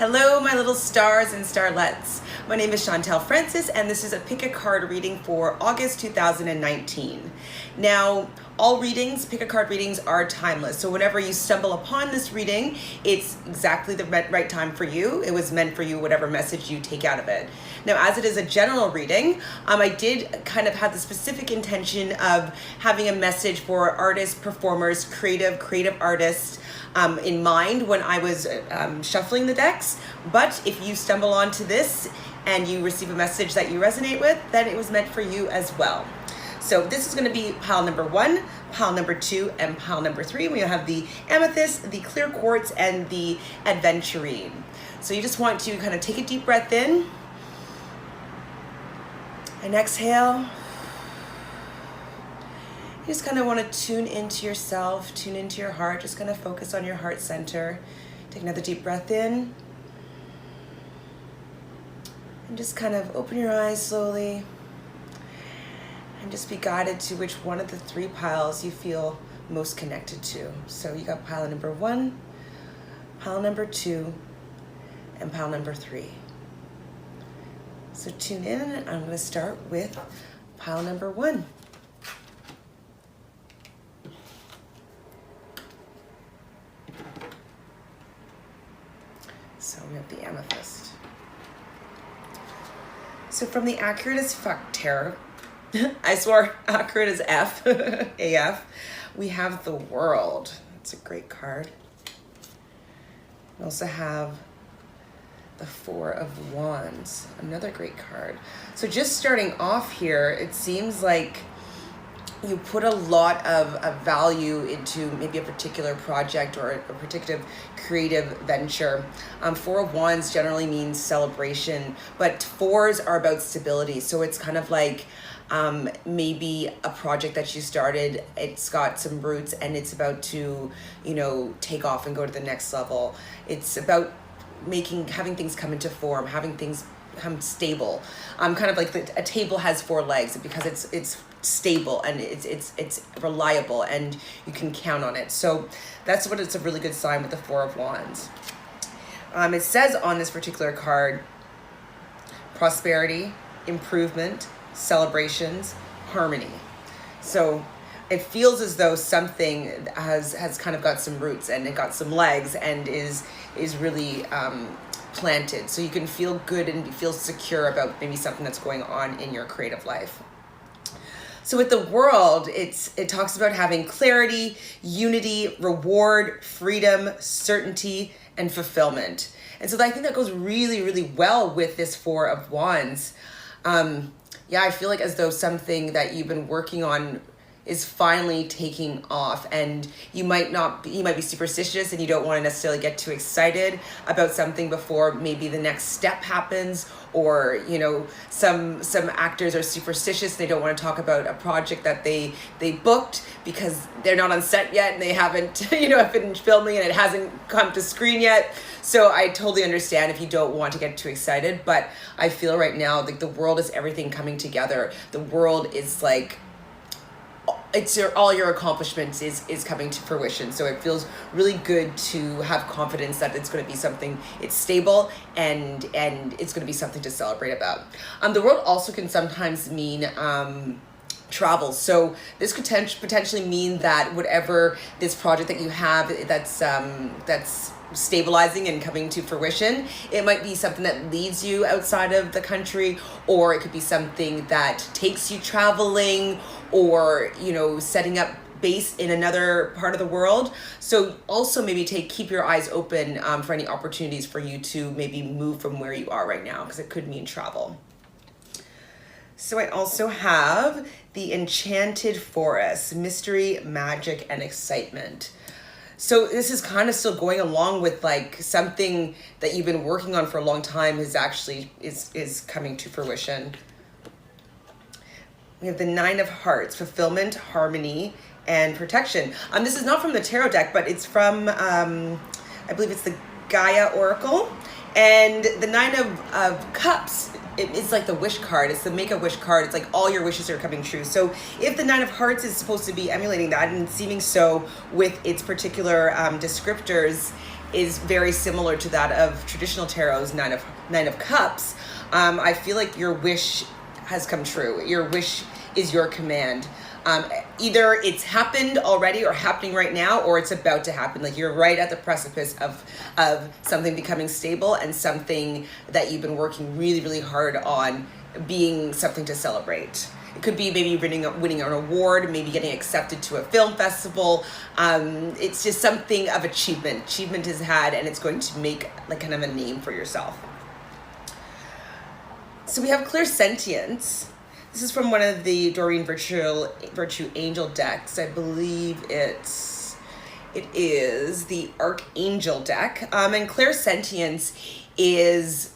Hello, my little stars and starlets. My name is Chantele Francis, and this is a pick a card reading for August 2019. Now, all readings, pick a card readings, are timeless. So whenever you stumble upon this reading, it's exactly the right time for you. It was meant for you, whatever message you take out of it. Now, as it is a general reading, I did kind of have the specific intention of having a message for artists, performers, creative artists in mind when I was shuffling the decks. But if you stumble onto this and you receive a message that you resonate with, then it was meant for you as well. So this is going to be pile number 1, pile number 2, and pile number 3. We have the amethyst, the clear quartz, and the adventurine. So you just want to kind of take a deep breath in and exhale. You just kind of want to tune into yourself, tune into your heart, just kind of focus on your heart center. Take another deep breath in. And just kind of open your eyes slowly. And just be guided to which one of the 3 piles you feel most connected to. So you got pile number 1, pile number 2, and pile number 3. So tune in, and I'm going to start with pile number 1. So we have the amethyst. So from the Accurate as Fuck Tarot, I swore accurate as F, AF, we have the World. It's a great card. We also have the 4 of Wands, another great card. So just starting off here, it seems like you put a lot of value into maybe a particular project or a particular creative venture. 4 of Wands generally means celebration, but 4s are about stability. So it's kind of like maybe a project that you started, it's got some roots and it's about to, take off and go to the next level. It's about having things come into form, having things become stable. Kind of like a table has 4 legs because it's stable and it's reliable and you can count on it. So that's what it's a really good sign with the 4 of Wands. It says on this particular card, prosperity, improvement, celebrations, harmony. So it feels as though something has kind of got some roots and it got some legs and is really planted. So you can feel good and feel secure about maybe something that's going on in your creative life. So with the World, it talks about having clarity, unity, reward, freedom, certainty, and fulfillment. And so I think that goes really, really well with this 4 of Wands. I feel like as though something that you've been working on is finally taking off, and you might be superstitious and you don't want to necessarily get too excited about something before maybe the next step happens, or some actors are superstitious, they don't want to talk about a project that they booked because they're not on set yet and they haven't have been filming and it hasn't come to screen yet. So I totally understand if you don't want to get too excited, but I feel right now like the World is everything coming together. The World is like all your accomplishments is coming to fruition. So it feels really good to have confidence that it's going to be something, it's stable and it's going to be something to celebrate about. The World also can sometimes mean travel. So this could potentially mean that whatever this project that you have that's stabilizing and coming to fruition, it might be something that leads you outside of the country, or it could be something that takes you traveling, or setting up base in another part of the world. So also maybe keep your eyes open for any opportunities for you to maybe move from where you are right now, because it could mean travel. So I also have the Enchanted Forest, mystery, magic, and excitement. So this is kind of still going along with like something that you've been working on for a long time is coming to fruition. We have the 9 of Hearts, fulfillment, harmony, and protection. This is not from the tarot deck, but it's from, I believe it's the Gaia Oracle. And the 9 of Cups, it's like the wish card. It's the Make-A-Wish card. It's like all your wishes are coming true. So if the 9 of Hearts is supposed to be emulating that, and seeming so with its particular descriptors, is very similar to that of traditional tarot's Nine of Cups. I feel like your wish has come true. Your wish is your command. Either it's happened already or happening right now, or it's about to happen. Like you're right at the precipice of something becoming stable and something that you've been working really, really hard on being something to celebrate. It could be maybe winning an award, maybe getting accepted to a film festival. It's just something of achievement. Achievement is had, and it's going to make like kind of a name for yourself. So we have clairsentience. This is from one of the Doreen Virtue Angel decks. I believe it is the Archangel deck. And clairsentience is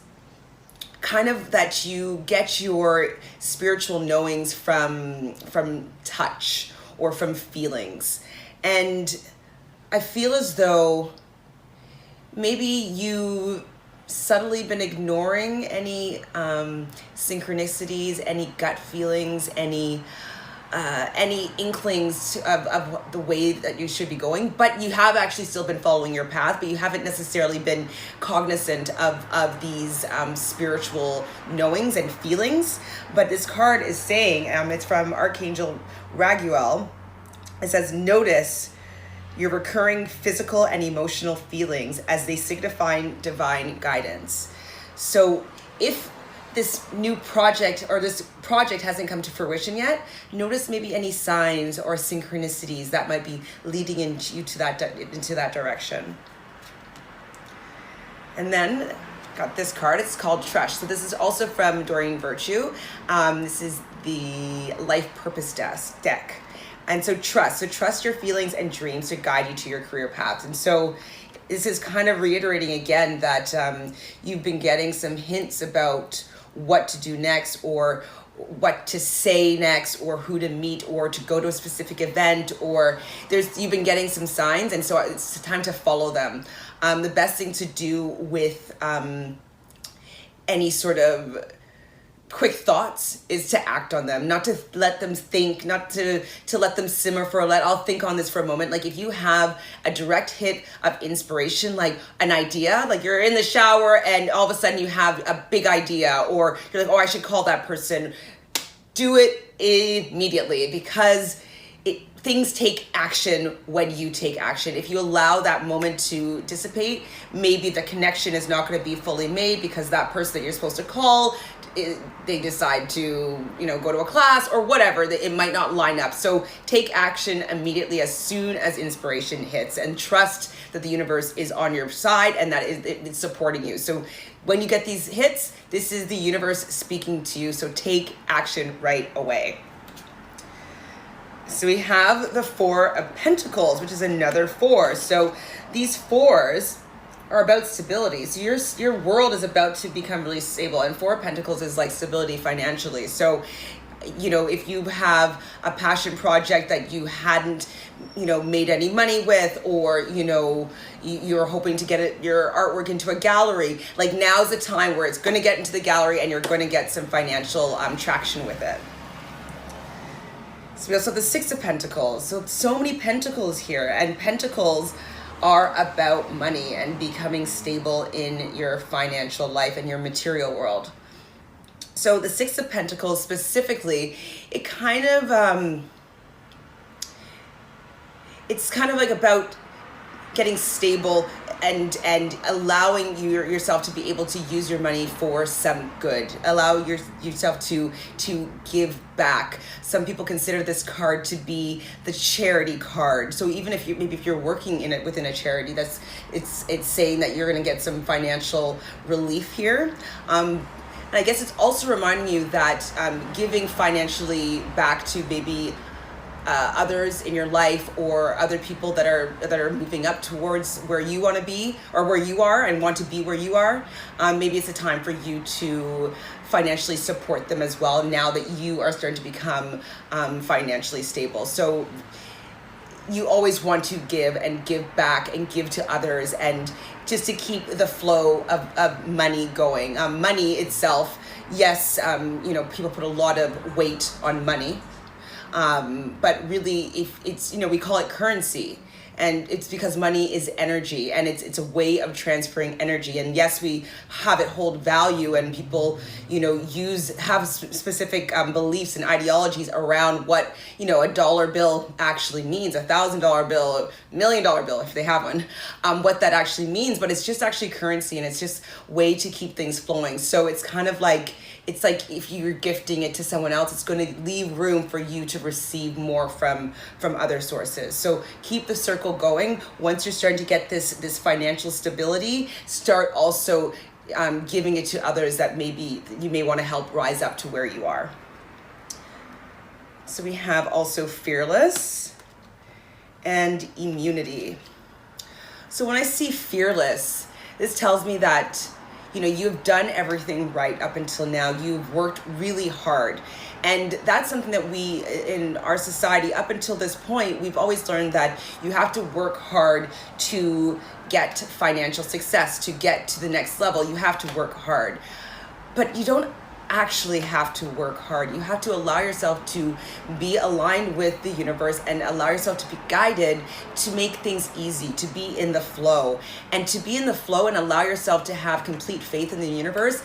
kind of that you get your spiritual knowings from touch or from feelings. And I feel as though maybe you subtly been ignoring any synchronicities, any gut feelings, any inklings of the way that you should be going, but you have actually still been following your path, but you haven't necessarily been cognizant of these spiritual knowings and feelings. But this card is saying, it's from Archangel Raguel. It says, notice your recurring physical and emotional feelings as they signify divine guidance. So if this new project or this project hasn't come to fruition yet, notice maybe any signs or synchronicities that might be leading into that direction. And then got this card, it's called Trust. So this is also from Doreen Virtue. This is the Life Purpose deck. And so trust your feelings and dreams to guide you to your career path. And so this is kind of reiterating again that you've been getting some hints about what to do next, or what to say next, or who to meet, or to go to a specific event, or you've been getting some signs, and so it's time to follow them. The best thing to do with any sort of quick thoughts is to act on them, not to let them think, not to let them simmer I'll think on this for a moment. Like if you have a direct hit of inspiration, like an idea, like you're in the shower and all of a sudden you have a big idea, or you're like, oh, I should call that person, do it immediately, because things take action when you take action. If you allow that moment to dissipate, maybe the connection is not going to be fully made because that person that you're supposed to call, they decide to, go to a class or whatever, it might not line up. So take action immediately as soon as inspiration hits, and trust that the universe is on your side and that it's supporting you. So when you get these hits, this is the universe speaking to you. So take action right away. So we have the Four of Pentacles, which is another four. So these fours are about stability. So your world is about to become really stable, and Four of Pentacles is like stability financially. So if you have a passion project that you hadn't made any money with, or you're hoping to get your artwork into a gallery, like now's the time where it's going to get into the gallery and you're going to get some financial traction with it. So we also have the Six of Pentacles. So many pentacles here, and pentacles are about money and becoming stable in your financial life and your material world. So the Six of Pentacles specifically, it kind of it's kind of like about getting stable and allowing yourself to be able to use your money for some good. Allow yourself to give back. Some people consider this card to be the charity card. So even if you're working within a charity, it's saying that you're going to get some financial relief here. And I guess it's also reminding you that giving financially back to maybe others in your life, or other people that are moving up towards where you want to be, or where you are and want to be where you are, maybe it's a time for you to financially support them as well, now that you are starting to become financially stable. So you always want to give and give back and give to others, and just to keep the flow of money going. Money itself, yes, people put a lot of weight on money. But really, if it's, we call it currency. And it's because money is energy, and it's a way of transferring energy. And yes, we have it hold value, and people, have specific beliefs and ideologies around what, a dollar bill actually means, $1,000 bill, $1 million bill, if they have one, what that actually means. But it's just actually currency, and it's just way to keep things flowing. So it's kind of like, it's like if you're gifting it to someone else, it's going to leave room for you to receive more from other sources. So keep the circle going. Once you're starting to get this financial stability, start also giving it to others that maybe you may want to help rise up to where you are. So we have also fearless and immunity. So when I see fearless, this tells me that you've done everything right up until now. You've worked really hard. And that's something that we, in our society, up until this point, we've always learned that you have to work hard to get financial success, to get to the next level. You have to work hard. But you don't actually have to work hard. You have to allow yourself to be aligned with the universe and allow yourself to be guided to make things easy, to be in the flow. And to be in the flow and allow yourself to have complete faith in the universe,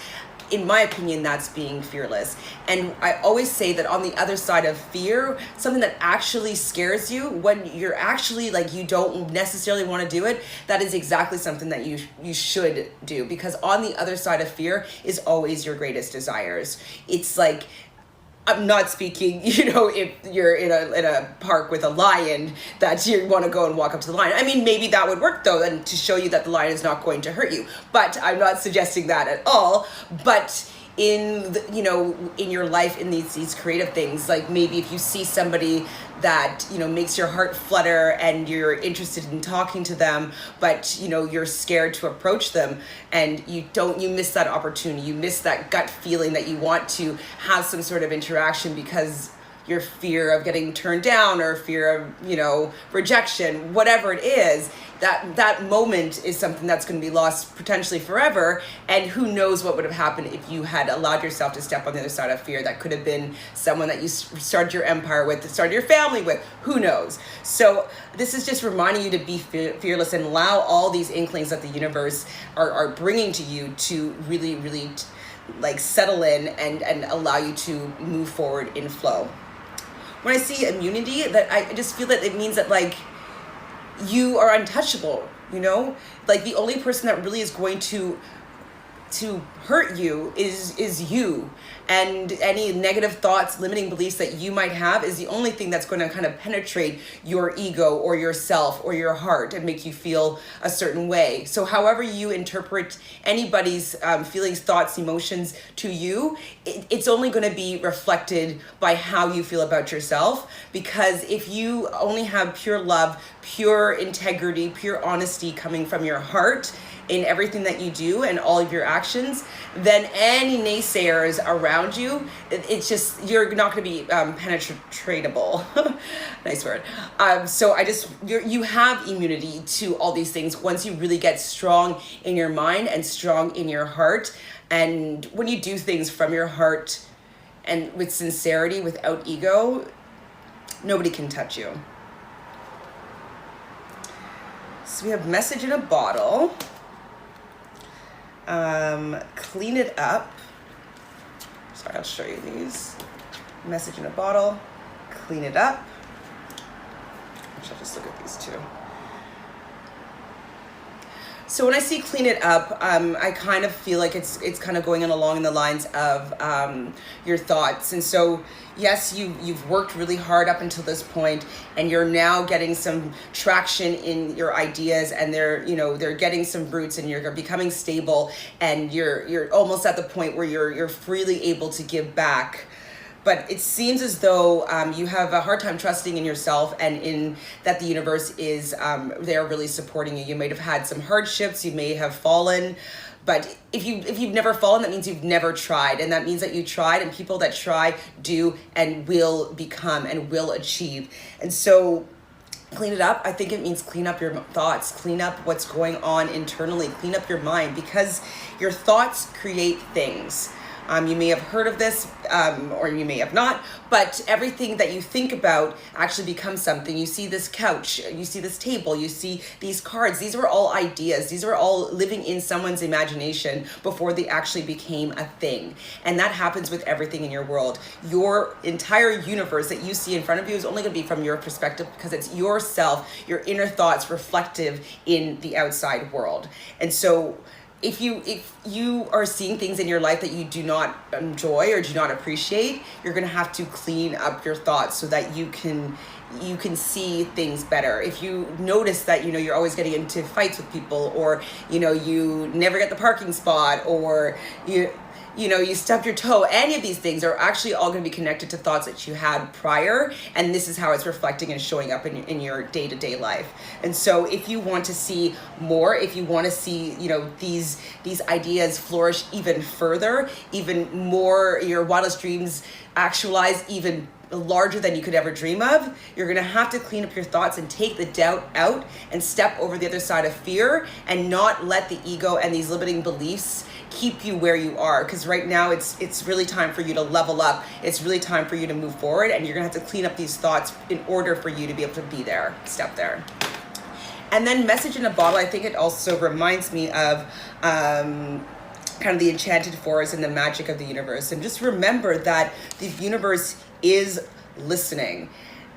in my opinion, that's being fearless. And I always say that on the other side of fear, something that actually scares you, when you're actually like, you don't necessarily want to do it, that is exactly something that you should do. Because on the other side of fear is always your greatest desires. It's like, I'm not speaking, if you're in a park with a lion, that you want to go and walk up to the lion. I mean, maybe that would work though, and to show you that the lion is not going to hurt you. But I'm not suggesting that at all. But in in your life, in these creative things, like maybe if you see somebody that makes your heart flutter and you're interested in talking to them, but you're scared to approach them, and you miss that opportunity, you miss that gut feeling that you want to have some sort of interaction because your fear of getting turned down or fear of rejection, whatever it is, that moment is something that's going to be lost potentially forever. And who knows what would have happened if you had allowed yourself to step on the other side of fear. That could have been someone that you started your empire with, started your family with, who knows. So this is just reminding you to be fearless and allow all these inklings that the universe are bringing to you to really, really like settle in and allow you to move forward in flow. When I see immunity, that I just feel that it means that like you are untouchable, like the only person that really is going to hurt you is you, and any negative thoughts, limiting beliefs that you might have is the only thing that's going to kind of penetrate your ego or yourself or your heart and make you feel a certain way. So however you interpret anybody's feelings, thoughts, emotions to you, it's only going to be reflected by how you feel about yourself. Because if you only have pure love, pure integrity, pure honesty coming from your heart in everything that you do and all of your actions, then any naysayers around you, it's just, you're not going to be penetratable. Nice word. So you have immunity to all these things once you really get strong in your mind and strong in your heart. And when you do things from your heart and with sincerity, without ego, nobody can touch you. So we have message in a bottle. Clean it up. Sorry, I'll show you these. Message in a bottle, clean it up. I'll just look at these two. So when I see clean it up, I kind of feel like it's kind of going along the lines of your thoughts. And so, yes, you've worked really hard up until this point, and you're now getting some traction in your ideas, and they're getting some roots, and you're becoming stable, and you're almost at the point where you're freely able to give back. But it seems as though you have a hard time trusting in yourself and in that the universe is there really supporting you. You might have had some hardships, you may have fallen, but if you've never fallen, that means you've never tried, and that means that you tried, and people that try do and will become and will achieve. And so clean it up, I think it means clean up your thoughts, clean up what's going on internally, clean up your mind, because your thoughts create things. You may have heard of this, or you may have not, but everything that you think about actually becomes something. You see this couch, you see this table, you see these cards. These were all ideas. These were all living in someone's imagination before they actually became a thing. And that happens with everything in your world. Your entire universe that you see in front of you is only going to be from your perspective, because it's yourself, your inner thoughts reflective in the outside world. And so if you are seeing things in your life that you do not enjoy or do not appreciate, you're going to have to clean up your thoughts so that you can see things better. If you notice that, you're always getting into fights with people, or, you never get the parking spot, or you stub your toe, any of these things are actually all going to be connected to thoughts that you had prior, and this is how it's reflecting and showing up in your day-to-day life. And so if you want to see more, if you want to see these ideas flourish even further, even more, your wildest dreams actualize even larger than you could ever dream of, you're going to have to clean up your thoughts and take the doubt out and step over the other side of fear, and not let the ego and these limiting beliefs keep you where you are. Because right now it's really time for you to level up. It's really time for you to move forward, and you're going to have to clean up these thoughts in order for you to be able to be there, step there. And then message in a bottle, I think it also reminds me of kind of the enchanted forest and the magic of the universe. And just remember that the universe is listening.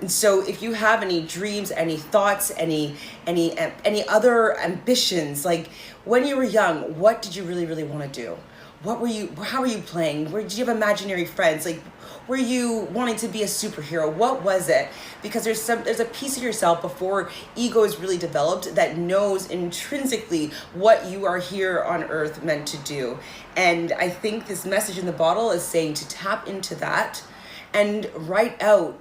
And so if you have any dreams, any thoughts, any other ambitions, like when you were young, what did you really, really want to do? How were you playing? Did you have imaginary friends? Like, were you wanting to be a superhero? What was it? Because there's a piece of yourself before ego is really developed that knows intrinsically what you are here on earth meant to do. And I think this message in the bottle is saying to tap into that and write out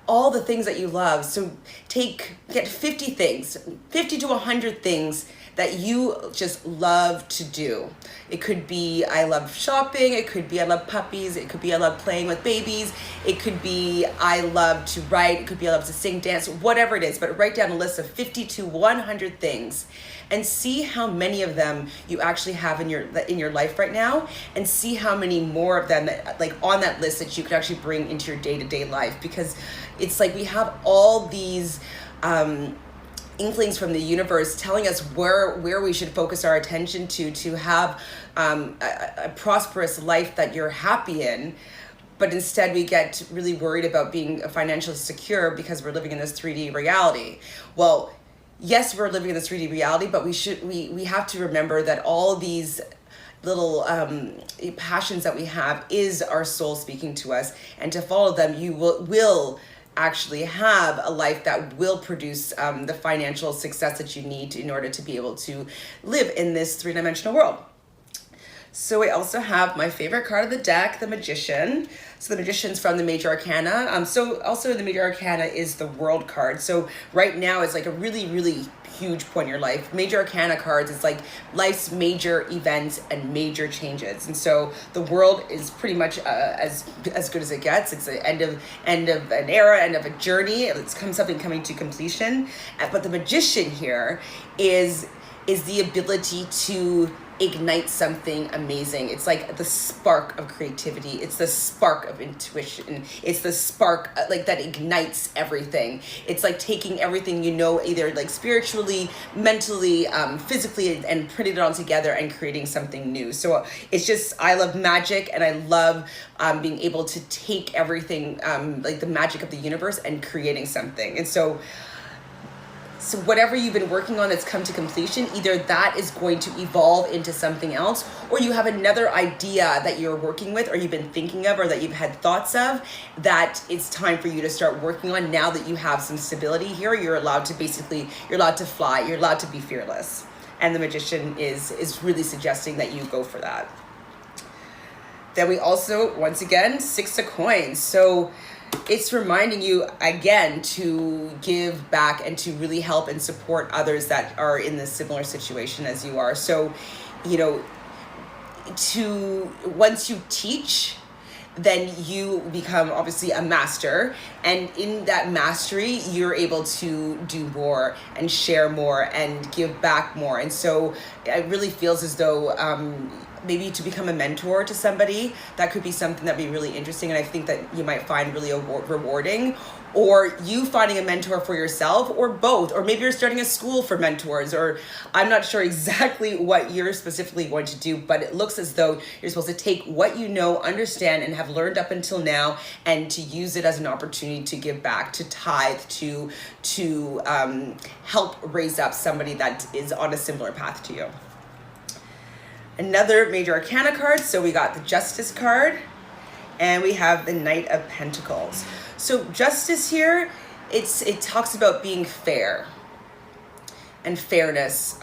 all the things that you love. So get 50 things, 50 to 100 things that you just love to do. It could be, I love shopping. It could be, I love puppies. It could be, I love playing with babies. It could be, I love to write. It could be, I love to sing, dance, whatever it is. But write down a list of 50 to 100 things and see how many of them you actually have in your life right now, and see how many more of them that, like, on that list that you could actually bring into your day-to-day life. Because it's like we have all these inklings from the universe telling us where we should focus our attention to have a prosperous life that you're happy in. But instead we get really worried about being financially secure because we're living in this 3D reality. Well, yes, we're living in this 3D reality, but we have to remember that all these little passions that we have is our soul speaking to us, and to follow them, you will actually have a life that will produce the financial success that you need in order to be able to live in this three-dimensional world. So I also have my favorite card of the deck, the Magician. So the Magician's from the Major Arcana. So also the Major Arcana is the World card. So right now it's like a really, really huge point in your life. Major Arcana cards, it's like life's major events and major changes. And so the World is pretty much as good as it gets. It's the end of an era, end of a journey. It's something coming to completion. But the Magician here is the ability to ignite something amazing. It's like the spark of creativity. It's the spark of intuition. It's the spark like that ignites everything. It's like taking everything either like spiritually, mentally, physically, and putting it all together and creating something new. So it's just, I love magic, and I love being able to take everything, like the magic of the universe, and creating something. And so whatever you've been working on that's come to completion, either that is going to evolve into something else, or you have another idea that you're working with, or you've been thinking of, or that you've had thoughts of, that it's time for you to start working on. Now that you have some stability here, you're allowed to fly, you're allowed to be fearless. And the Magician is really suggesting that you go for that. Then we also, once again, 6 of Coins. So it's reminding you again to give back and to really help and support others that are in this similar situation as you are. So, once you teach, then you become obviously a master, and in that mastery you're able to do more and share more and give back more. And so it really feels as though maybe to become a mentor to somebody. That could be something that'd be really interesting, and I think that you might find really rewarding. Or you finding a mentor for yourself, or both. Or maybe you're starting a school for mentors, or I'm not sure exactly what you're specifically going to do, but it looks as though you're supposed to take what you know, understand, and have learned up until now, and to use it as an opportunity to give back, to tithe, to help raise up somebody that is on a similar path to you. Another major arcana card. So we got the Justice card, and we have the Knight of Pentacles. So Justice here, it talks about being fair and fairness.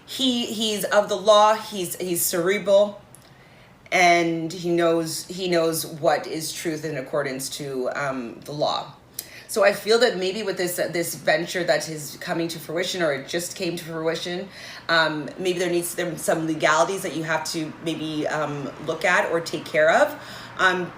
He's of the law. He's cerebral, and he knows what is truth in accordance to the law. So I feel that maybe with this venture that is coming to fruition, or it just came to fruition, maybe there some legalities that you have to maybe look at or take care of.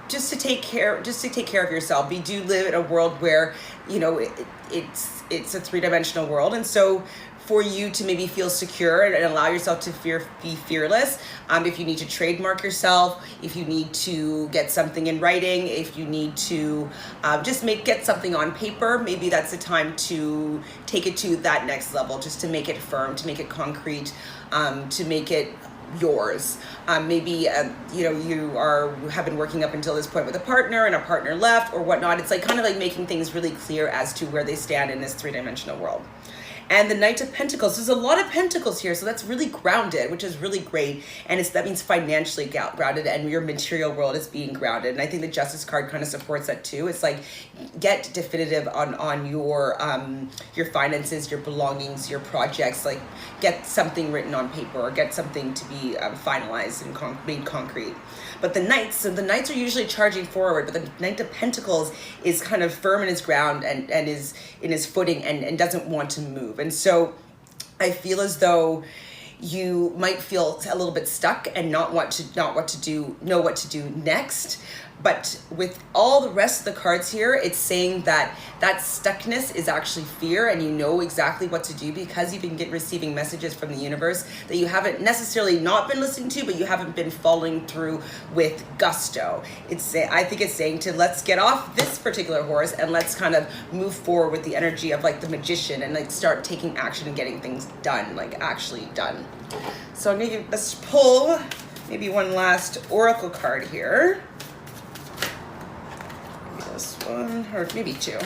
Just to take care of yourself. We do live in a world where, it's a three-dimensional world, and so for you to maybe feel secure and allow yourself to be fearless, if you need to trademark yourself, if you need to get something in writing, if you need to get something on paper, maybe that's the time to take it to that next level, just to make it firm, to make it concrete, to make it yours. Maybe you have been working up until this point with a partner, and a partner left or whatnot. It's kind of making things really clear as to where they stand in this three-dimensional world. And the Knight of Pentacles, there's a lot of pentacles here, so that's really grounded, which is really great. And that means financially grounded, and your material world is being grounded. And I think the Justice card kind of supports that too. It's get definitive on your finances, your belongings, your projects. Get something written on paper, or get something to be finalized and made concrete. But the Knights are usually charging forward, but the Knight of Pentacles is kind of firm in his ground and is in his footing and doesn't want to move. And so I feel as though you might feel a little bit stuck and know what to do next. But with all the rest of the cards here, it's saying that stuckness is actually fear, and you know exactly what to do because you've been receiving messages from the universe that you haven't necessarily not been listening to, but you haven't been following through with gusto. I think it's saying let's get off this particular horse and let's kind of move forward with the energy of the magician and start taking action and getting things done, actually done. So let's pull maybe one last oracle card here. This one, or maybe two.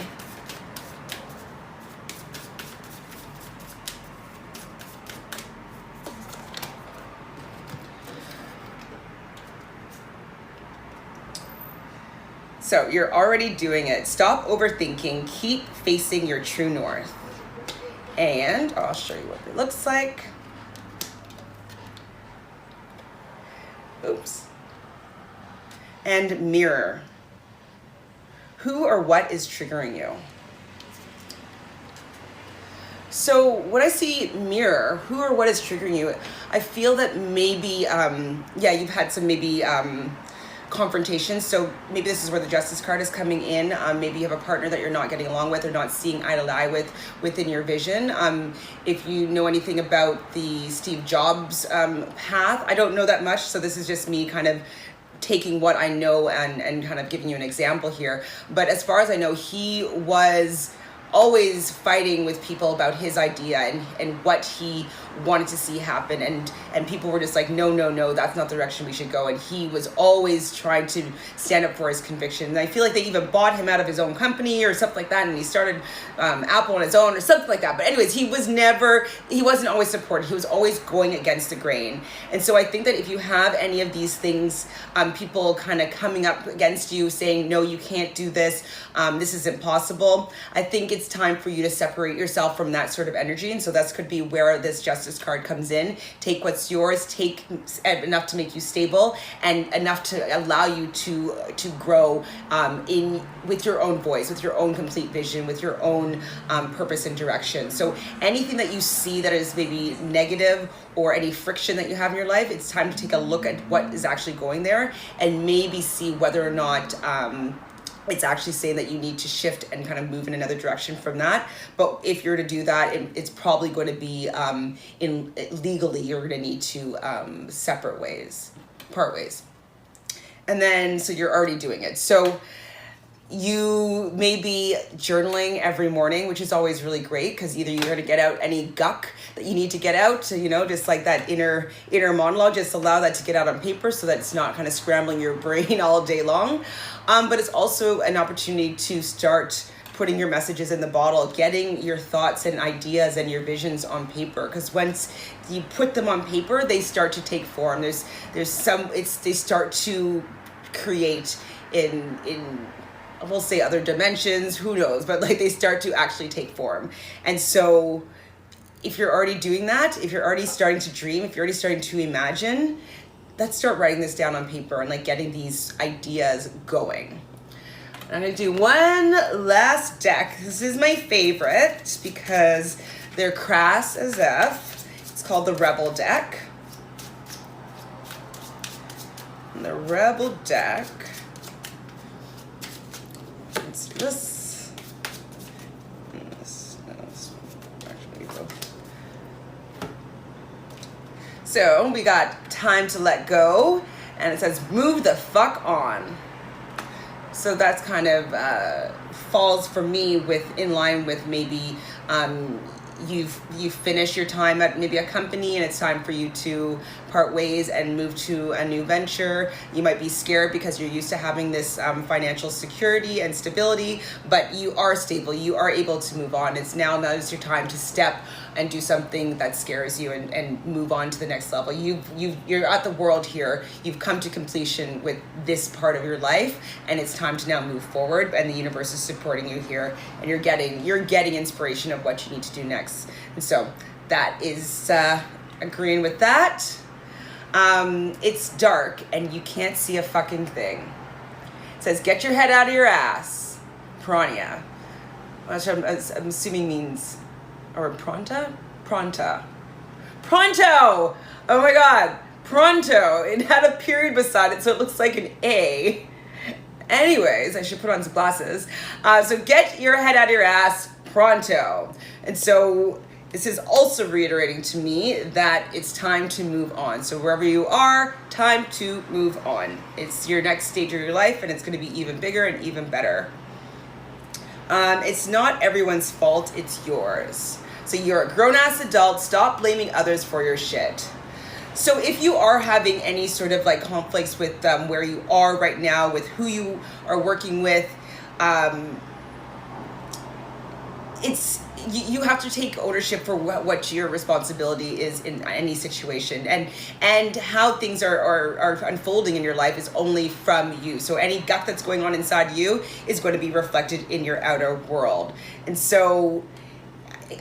So you're already doing it. Stop overthinking. Keep facing your true north. And I'll show you what it looks like. Oops. And mirror. Who or what is triggering you? So when I see mirror, who or what is triggering you, I feel that maybe, you've had some confrontations. So maybe this is where the Justice card is coming in. Maybe you have a partner that you're not getting along with or not seeing eye to eye with within your vision. If you know anything about the Steve Jobs path, I don't know that much. So this is just me kind of taking what I know and kind of giving you an example here. But as far as I know, he was always fighting with people about his idea and what he wanted to see happen, and people were just no, that's not the direction we should go, and he was always trying to stand up for his conviction. And I feel like they even bought him out of his own company or something like that, and he started Apple on his own or something like that. But anyways, he wasn't always supported. He was always going against the grain. And so I think that if you have any of these things, people kind of coming up against you saying, no, you can't do this, this is impossible, I think it's time for you to separate yourself from that sort of energy. And so that could be where this Justice card comes in. Take what's yours, take enough to make you stable and enough to allow you to grow with your own voice, with your own complete vision, with your own purpose and direction. So anything that you see that is maybe negative or any friction that you have in your life, it's time to take a look at what is actually going there and maybe see whether or not it's actually saying that you need to shift and kind of move in another direction from that. But if you're to do that, it's probably going to be legally, you're going to need to part ways. And then, so you're already doing it. So you may be journaling every morning, which is always really great, because either you're going to get out any guck that you need to get out, just like that inner monologue, just allow that to get out on paper so that it's not kind of scrambling your brain all day long. But it's also an opportunity to start putting your messages in the bottle, getting your thoughts and ideas and your visions on paper, because once you put them on paper, they start to take form. They start to create in we'll say other dimensions, who knows, but like they start to actually take form. And so if you're already doing that, if you're already starting to dream, if you're already starting to imagine, let's start writing this down on paper and like getting these ideas going. I'm gonna do one last deck. This is my favorite because they're crass as F. It's called the Rebel deck. And the Rebel deck, let's do this. Actually, so we got time to let go, and it says move the fuck on. So that's kind of falls for me in line with maybe you've finished your time at maybe a company and it's time for you to part ways and move to a new venture. You might be scared because you're used to having this financial security and stability, but you are stable. You are able to move on. Now is your time to step and do something that scares you and move on to the next level. You're at the world here. You've come to completion with this part of your life, and it's time to now move forward, and the universe is supporting you here, and you're getting inspiration of what you need to do next. And so that is agreeing with that. It's dark and you can't see a fucking thing. It says get your head out of your ass. Prania, which I'm assuming means, or pronto. Oh my god, pronto. It had a period beside it, so it looks like an A. Anyways, I should put on some glasses. So get your head out of your ass pronto. And so this is also reiterating to me that it's time to move on. So wherever you are, time to move on. It's your next stage of your life, and it's going to be even bigger and even better. It's not everyone's fault, it's yours. So you're a grown-ass adult, stop blaming others for your shit. So if you are having any sort of like conflicts with where you are right now, with who you are working with, you have to take ownership for what your responsibility is in any situation, and how things are unfolding in your life is only from you. So any guck that's going on inside you is going to be reflected in your outer world. And so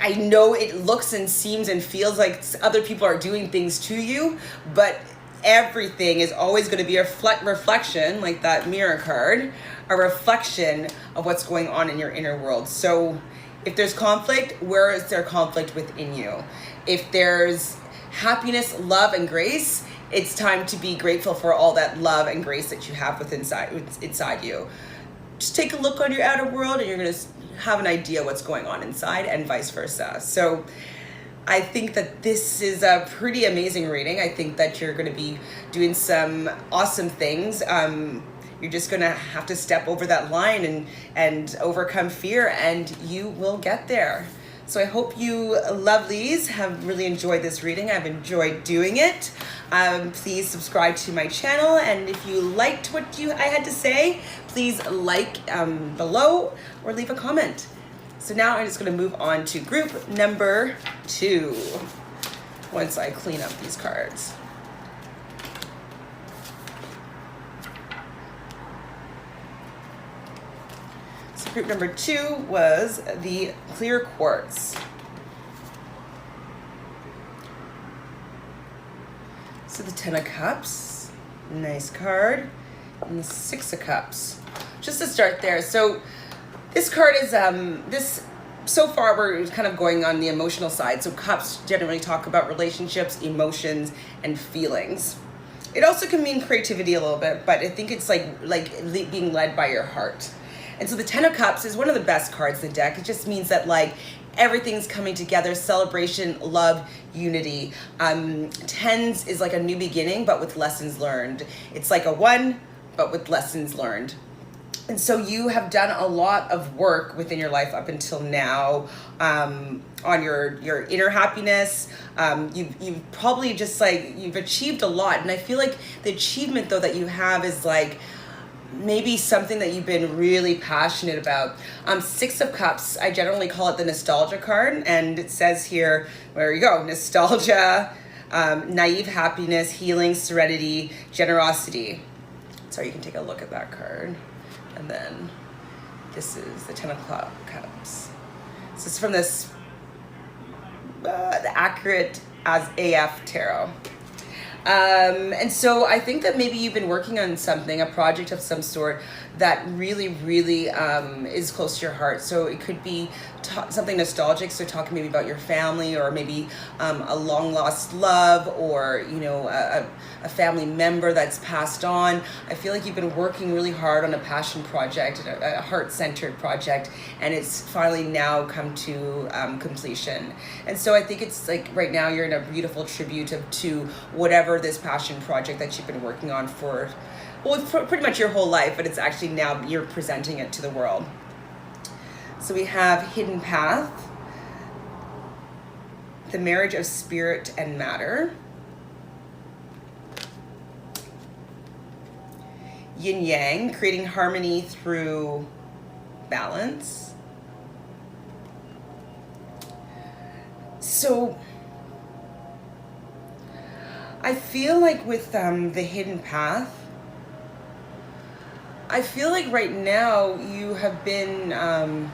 I know it looks and seems and feels like other people are doing things to you, but everything is always going to be a reflection, like that mirror card, a reflection of what's going on in your inner world. So if there's conflict, where is there conflict within you? If there's happiness, love, and grace, it's time to be grateful for all that love and grace that you have inside you. Just take a look on your outer world, and you're going to have an idea what's going on inside, and vice versa. So I think that this is a pretty amazing reading. I think that you're going to be doing some awesome things. You're just going to have to step over that line and overcome fear, and you will get there. So I hope you lovelies have really enjoyed this reading. I've enjoyed doing it. Please subscribe to my channel, and if you liked what I had to say, please like below or leave a comment. So now I'm just going to move on to group number 2 once I clean up these cards. So group number 2 was the clear quartz. So the 10 of Cups, nice card, and the 6 of Cups. Just to start there, so this card is, so far we're kind of going on the emotional side. So Cups generally talk about relationships, emotions, and feelings. It also can mean creativity a little bit, but I think it's like being led by your heart. And so the Ten of Cups is one of the best cards in the deck. It just means that like everything's coming together, celebration, love, unity. Tens is like a new beginning, but with lessons learned. It's like a 1, but with lessons learned. And so you have done a lot of work within your life up until now, on your inner happiness. You've probably just like, you've achieved a lot. And I feel like the achievement though that you have is like maybe something that you've been really passionate about. 6 of Cups, I generally call it the nostalgia card. And it says here, there you go, nostalgia, naive happiness, healing, serenity, generosity. So you can take a look at that card. And then this is the 10 of Cups. So it's from this, the Accurate as AF Tarot. And so I think that maybe you've been working on something, a project of some sort that really, really is close to your heart. So it could be something nostalgic, so talking maybe about your family, or maybe a long lost love, or you know, a family member that's passed on. I feel like you've been working really hard on a passion project, a heart-centered project, and it's finally now come to completion. And so I think it's like right now you're in a beautiful tribute to whatever this passion project that you've been working on for, well, pretty much your whole life, but it's actually now you're presenting it to the world. So we have Hidden Path, the marriage of spirit and matter, Yin Yang, creating harmony through balance. So I feel like with the Hidden Path, I feel like right now you have been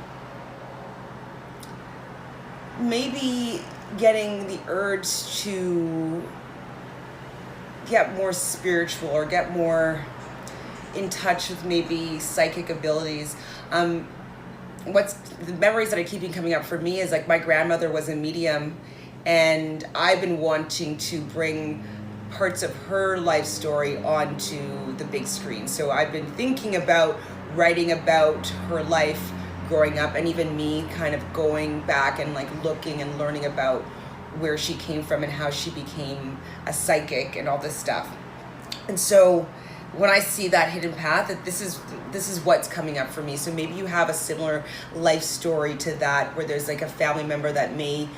maybe getting the urge to get more spiritual or get more in touch with maybe psychic abilities. What's the memories that are keeping coming up for me is like my grandmother was a medium, and I've been wanting to bring parts of her life story onto the big screen. So I've been thinking about writing about her life growing up, and even me kind of going back and like looking and learning about where she came from and how she became a psychic and all this stuff. And so when I see that hidden path, that this is what's coming up for me. So maybe you have a similar life story to that, where there's like a family member that may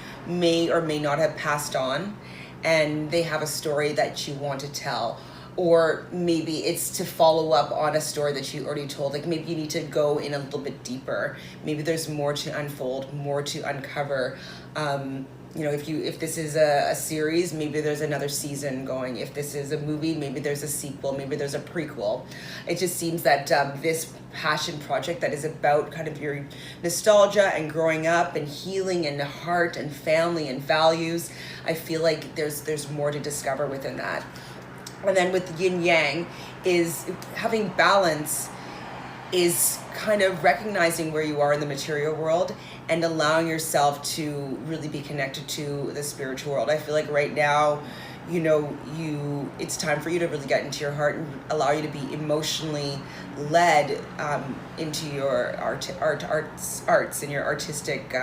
or may not have passed on, and they have a story that you want to tell. Or maybe it's to follow up on a story that you already told. Like maybe you need to go in a little bit deeper. Maybe there's more to unfold, more to uncover. You know, if this is a series, maybe there's another season going. If this is a movie, maybe there's a sequel, maybe there's a prequel. It just seems that this passion project that is about kind of your nostalgia and growing up and healing and heart and family and values, I feel like there's more to discover within that. And then with yin yang is having balance, is kind of recognizing where you are in the material world and allowing yourself to really be connected to the spiritual world. I feel like right now, you know, it's time for you to really get into your heart and allow you to be emotionally led into your arts and your artistic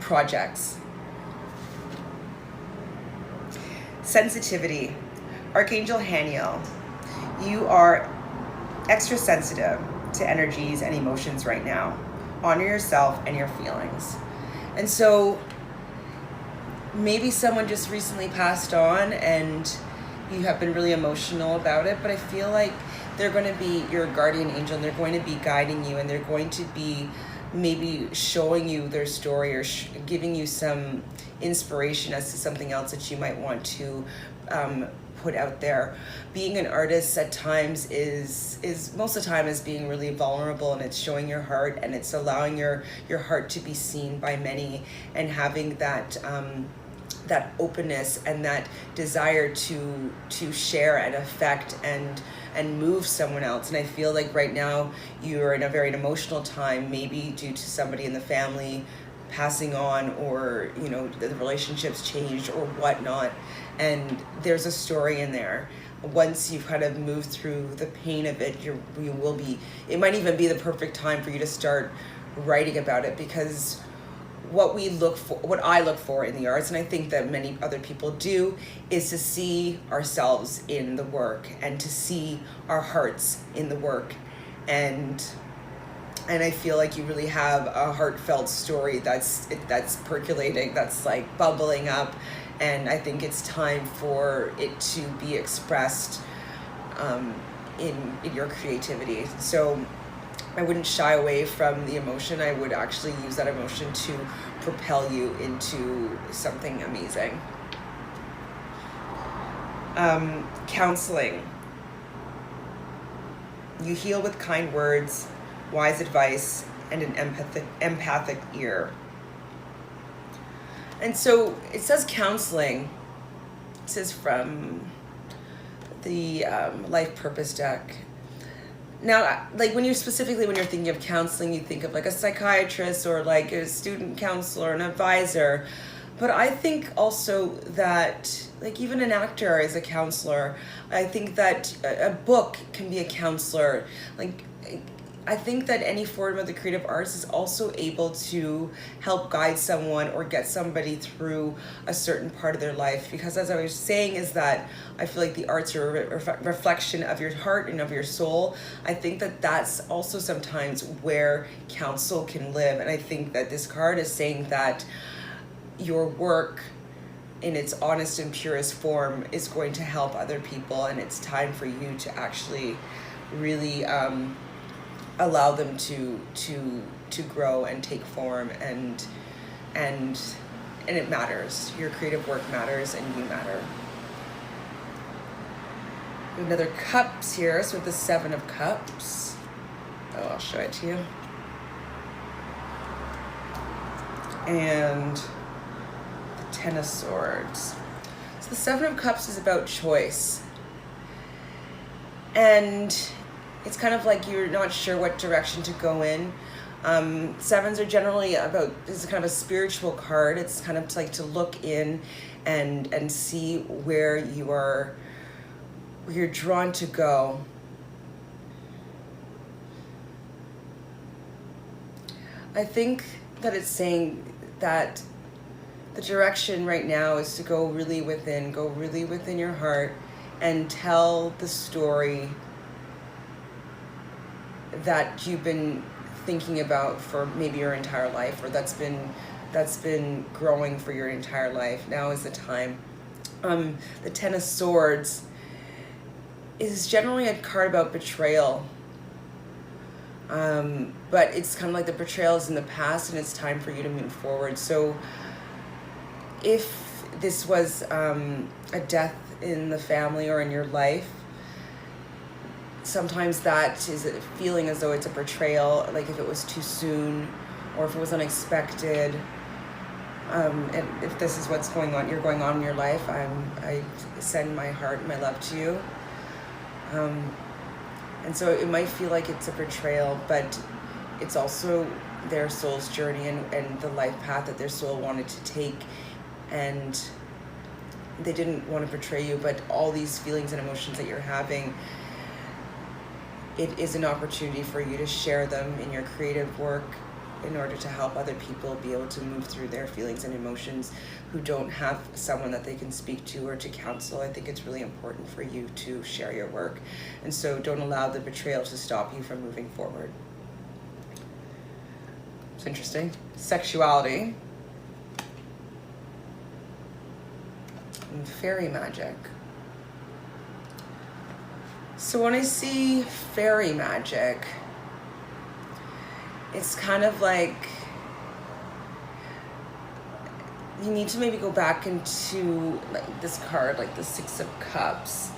projects. Sensitivity. Archangel Haniel, you are extra sensitive to energies and emotions right now. Honor yourself and your feelings. And so maybe someone just recently passed on and you have been really emotional about it, but I feel like they're going to be your guardian angel, and they're going to be guiding you, and they're going to be maybe showing you their story, or giving you some inspiration as to something else that you might want to put out there. Being an artist at times is most of the time is being really vulnerable, and it's showing your heart, and it's allowing your heart to be seen by many, and having that that openness and that desire to share and affect and move someone else. And I feel like right now you're in a very emotional time, maybe due to somebody in the family passing on, or the relationships changed or whatnot, and there's a story in there. once you've kind of moved through the pain of it, it might even be the perfect time for you to start writing about it, because what I look for in the arts, and I think that many other people do, is to see ourselves in the work and to see our hearts in the work. And I feel like you really have a heartfelt story that's percolating, that's like bubbling up, and I think it's time for it to be expressed in your creativity. So I wouldn't shy away from the emotion. I would actually use that emotion to propel you into something amazing. Counseling. You heal with kind words, wise advice, and an empathic ear. And so it says counseling. It says from the Life Purpose deck. Now, like when you're thinking of counseling, you think of like a psychiatrist or like a student counselor, an advisor. But I think also that like even an actor is a counselor. I think that a book can be a counselor. Like I think that any form of the creative arts is also able to help guide someone or get somebody through a certain part of their life. Because as I was saying, is that I feel like the arts are a reflection of your heart and of your soul. I think that that's also sometimes where counsel can live. And I think that this card is saying that your work in its honest and purest form is going to help other people. And it's time for you to actually really allow them to grow and take form, and it matters. Your creative work matters, and you matter. Another cups here, so with the 7 of Cups. Oh, I'll show it to you. And the 10 of Swords. So the 7 of Cups is about choice. And it's kind of like you're not sure what direction to go in. Sevens are generally this is kind of a spiritual card. It's kind of like to look in and see where you're drawn to go. I think that it's saying that the direction right now is to go really within your heart and tell the story that you've been thinking about for maybe your entire life, or that's been growing for your entire life. Now is the time. The 10 of Swords is generally a card about betrayal, but it's kind of like the betrayal is in the past and it's time for you to move forward. So if this was a death in the family or in your life, sometimes that is feeling as though it's a betrayal, like if it was too soon or if it was unexpected. And if this is what's going on in your life, I send my heart and my love to you. And so it might feel like it's a betrayal, but it's also their soul's journey and the life path that their soul wanted to take. And they didn't want to betray you, but all these feelings and emotions that you're having, it is an opportunity for you to share them in your creative work in order to help other people be able to move through their feelings and emotions who don't have someone that they can speak to or to counsel. I think it's really important for you to share your work. And so don't allow the betrayal to stop you from moving forward. It's interesting. Sexuality. And fairy magic. So when I see fairy magic, it's kind of like you need to maybe go back into like this card, like the 6 of Cups,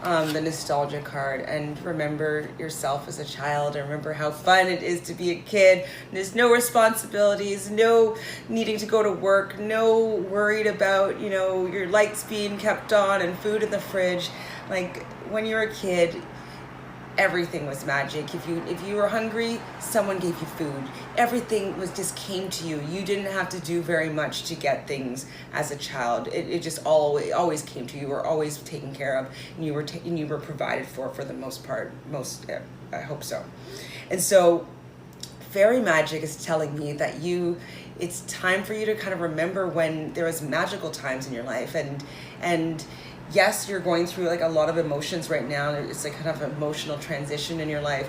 the nostalgia card, and remember yourself as a child, and remember how fun it is to be a kid. There's no responsibilities, no needing to go to work, no worried about, your lights being kept on and food in the fridge. Like when you're a kid, everything was magic. If you were hungry, someone gave you food. Everything just came to you. You didn't have to do very much to get things as a child. It just always came to you. You were always taken care of, and you were provided for the most part. I hope so. And so fairy magic is telling me that it's time for you to kind of remember when there was magical times in your life, and yes, you're going through like a lot of emotions right now. It's like kind of an emotional transition in your life,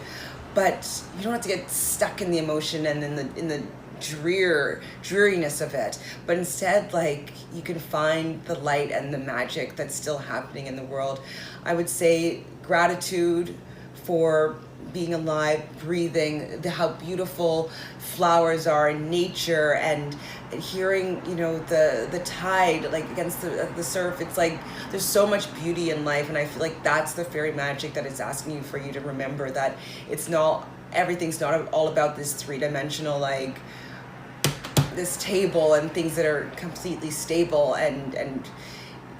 but you don't have to get stuck in the emotion and in the dreariness of it. But instead, like, you can find the light and the magic that's still happening in the world. I would say gratitude for being alive, breathing, how beautiful flowers are in nature, and hearing, the tide like against the surf. It's like there's so much beauty in life, and I feel like that's the fairy magic that is asking for you to remember that everything's not all about this three-dimensional, like this table and things that are completely stable, and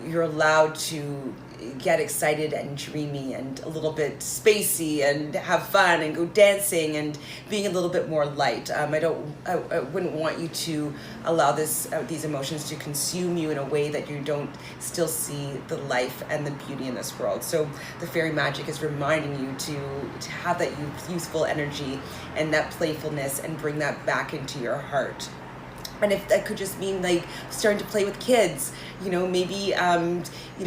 you're allowed to get excited and dreamy and a little bit spacey and have fun and go dancing and being a little bit more light. I wouldn't want you to allow these emotions to consume you in a way that you don't still see the life and the beauty in this world. So the fairy magic is reminding you to have that youthful energy and that playfulness and bring that back into your heart. And if that could just mean like starting to play with kids, maybe,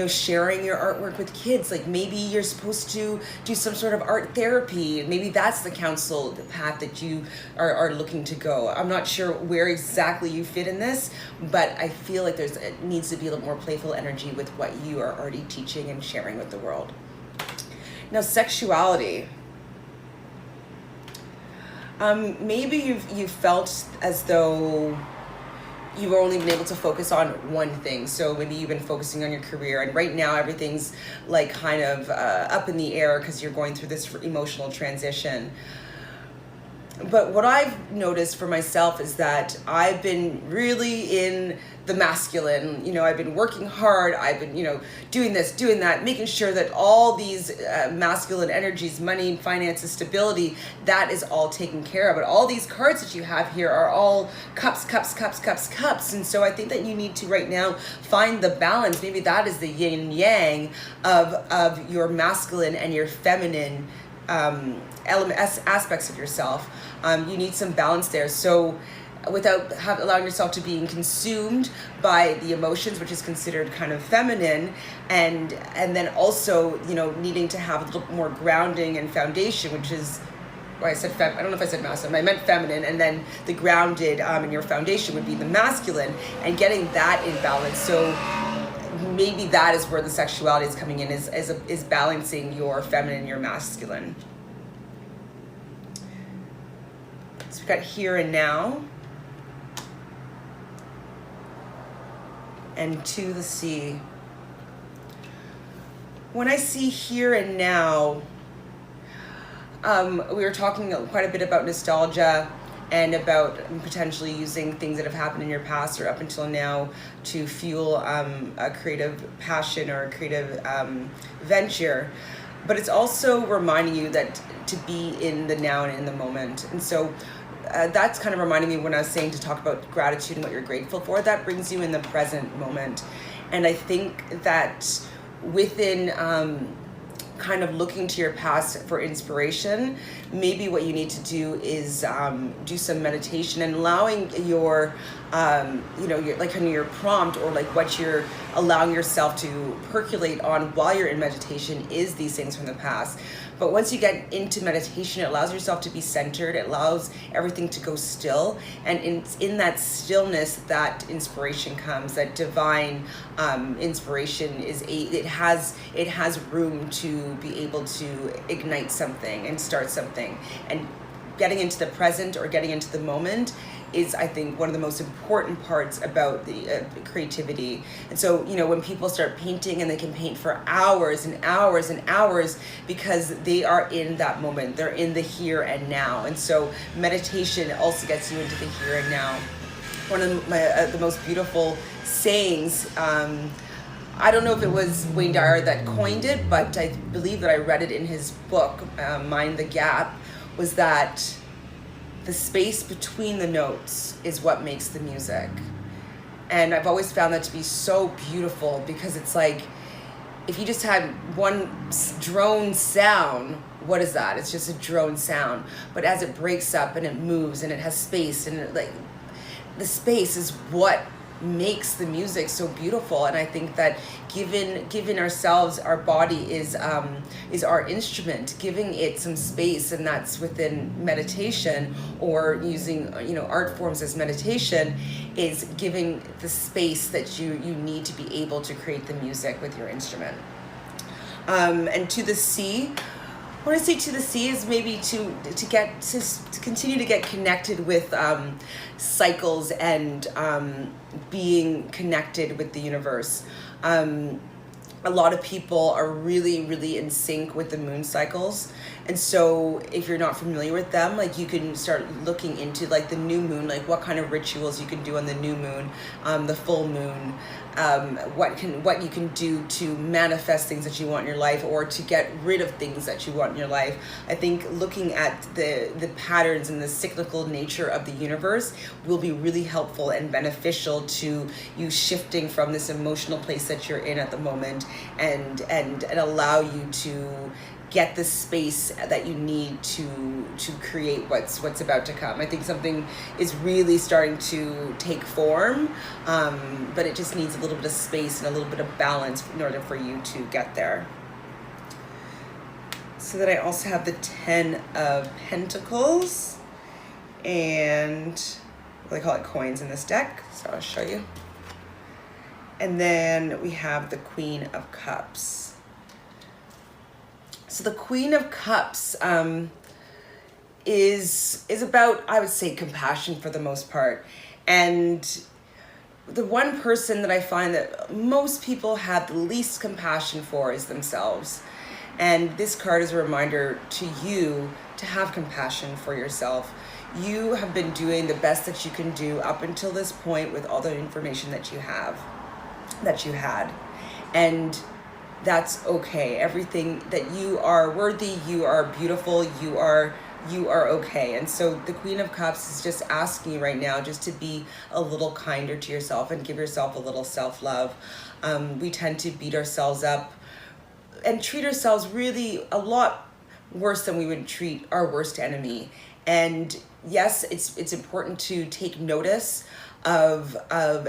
sharing your artwork with kids. Like maybe you're supposed to do some sort of art therapy. Maybe that's the counsel path that you are looking to go. I'm not sure where exactly you fit in this, but I feel like it needs to be a little more playful energy with what you are already teaching and sharing with the world. Now, sexuality. Maybe you've felt as though you've only been able to focus on one thing. So maybe you've been focusing on your career, and right now everything's like kind of up in the air because you're going through this emotional transition. But what I've noticed for myself is that I've been really in the masculine. I've been working hard. I've been, doing this, doing that, making sure that all these masculine energies, money, finances, stability, that is all taken care of. But all these cards that you have here are all cups, cups, cups, cups, cups. And so I think that you need to right now find the balance. Maybe that is the yin yang of your masculine and your feminine aspects of yourself. You need some balance there. So without allowing yourself to being consumed by the emotions, which is considered kind of feminine, and then also, needing to have a little more grounding and foundation, which is why I said I don't know if I said masculine, I meant feminine, and then the grounded in your foundation would be the masculine, and getting that in balance. So maybe that is where the sexuality is coming in, is balancing your feminine and your masculine. So we've got here and now, and to the sea. When I see here and now, we were talking quite a bit about nostalgia and about potentially using things that have happened in your past or up until now to fuel a creative passion or a creative venture. But it's also reminding you that to be in the now and in the moment. And so that's kind of reminding me when I was saying to talk about gratitude and what you're grateful for. That brings you in the present moment. And I think that within kind of looking to your past for inspiration, maybe what you need to do is do some meditation and allowing your your like kind of your prompt, or like what you're allowing yourself to percolate on while you're in meditation is these things from the past. But once you get into meditation, it allows yourself to be centered. It allows everything to go still. And in that stillness, that inspiration comes, that divine inspiration it has room to be able to ignite something and start something. And getting into the present or getting into the moment is, I think, one of the most important parts about the creativity. And so, when people start painting, and they can paint for hours and hours and hours because they are in that moment. They're in the here and now. And so meditation also gets you into the here and now. One of the most beautiful sayings I don't know if it was Wayne Dyer that coined it, but I believe that I read it in his book, Mind the Gap, was that the space between the notes is what makes the music. And I've always found that to be so beautiful, because it's like, if you just had one drone sound, what is that? It's just a drone sound. But as it breaks up and it moves and it has space, and it, like, the space is what makes the music so beautiful. And I think that giving ourselves, our body is our instrument, giving it some space, and that's within meditation, or using art forms as meditation, is giving the space that you need to be able to create the music with your instrument. And to the sea, what I say to the sea is maybe to continue to get connected with cycles and being connected with the universe. A lot of people are really, really in sync with the moon cycles. And so if you're not familiar with them, like, you can start looking into like the new moon, like what kind of rituals you can do on the new moon, the full moon, what you can do to manifest things that you want in your life, or to get rid of things that you want in your life. I think looking at the patterns and the cyclical nature of the universe will be really helpful and beneficial to you shifting from this emotional place that you're in at the moment, and allow you to get the space that you need to create what's about to come. I think something is really starting to take form, but it just needs a little bit of space and a little bit of balance in order for you to get there. So then I also have the 10 of Pentacles, and they call it coins in this deck, so I'll show you. And then we have the Queen of Cups. So the Queen of Cups is about, I would say, compassion for the most part. And the one person that I find that most people have the least compassion for is themselves. And this card is a reminder to you to have compassion for yourself. You have been doing the best that you can do up until this point with all the information that you had. And that's okay. Everything that you are worthy, you are beautiful, you are okay. And so the Queen of Cups is just asking you right now just to be a little kinder to yourself and give yourself a little self-love. We tend to beat ourselves up and treat ourselves really a lot worse than we would treat our worst enemy. And yes, it's important to take notice of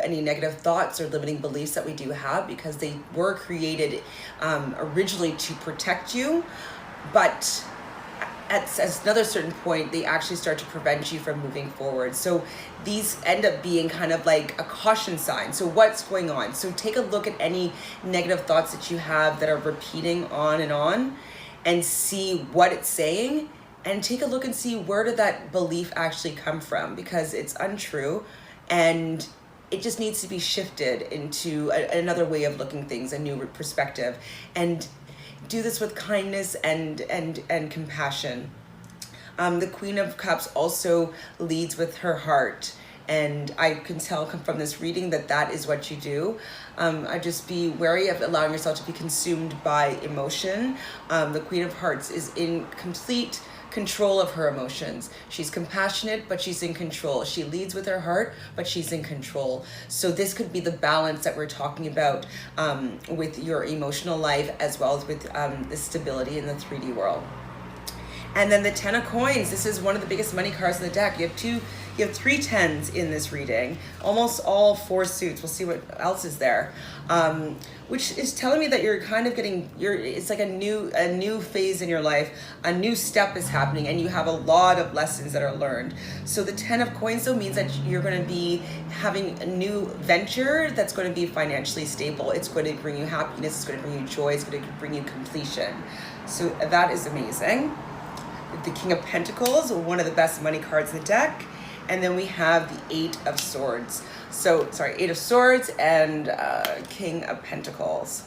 any negative thoughts or limiting beliefs that we do have, because they were created originally to protect you, but at another certain point they actually start to prevent you from moving forward. So these end up being kind of like a caution sign. So what's going on? So take a look at any negative thoughts that you have that are repeating on, and see what it's saying, and take a look and see, where did that belief actually come from, because it's untrue. And it just needs to be shifted into another way of looking things, a new perspective, and do this with kindness and compassion. The Queen of Cups also leads with her heart, and I can tell from this reading that is what you do. I just be wary of allowing yourself to be consumed by emotion. The Queen of Hearts is in complete control of her emotions. She's compassionate, but she's in control. She leads with her heart, but she's in control. So this could be the balance that we're talking about with your emotional life, as well as with the stability in the 3D world. And then the 10 of Coins. This is one of the biggest money cards in the deck. You have 3 tens in this reading, almost all 4 suits. We'll see what else is there, which is telling me that you're kind of it's like a new phase in your life. A new step is happening, and you have a lot of lessons that are learned. So the 10 of Coins though means that you're going to be having a new venture that's going to be financially stable. It's going to bring you happiness. It's going to bring you joy. It's going to bring you completion. So that is amazing. The King of Pentacles, one of the best money cards in the deck. And then we have the 8 of Swords. So, sorry, 8 of Swords and King of Pentacles.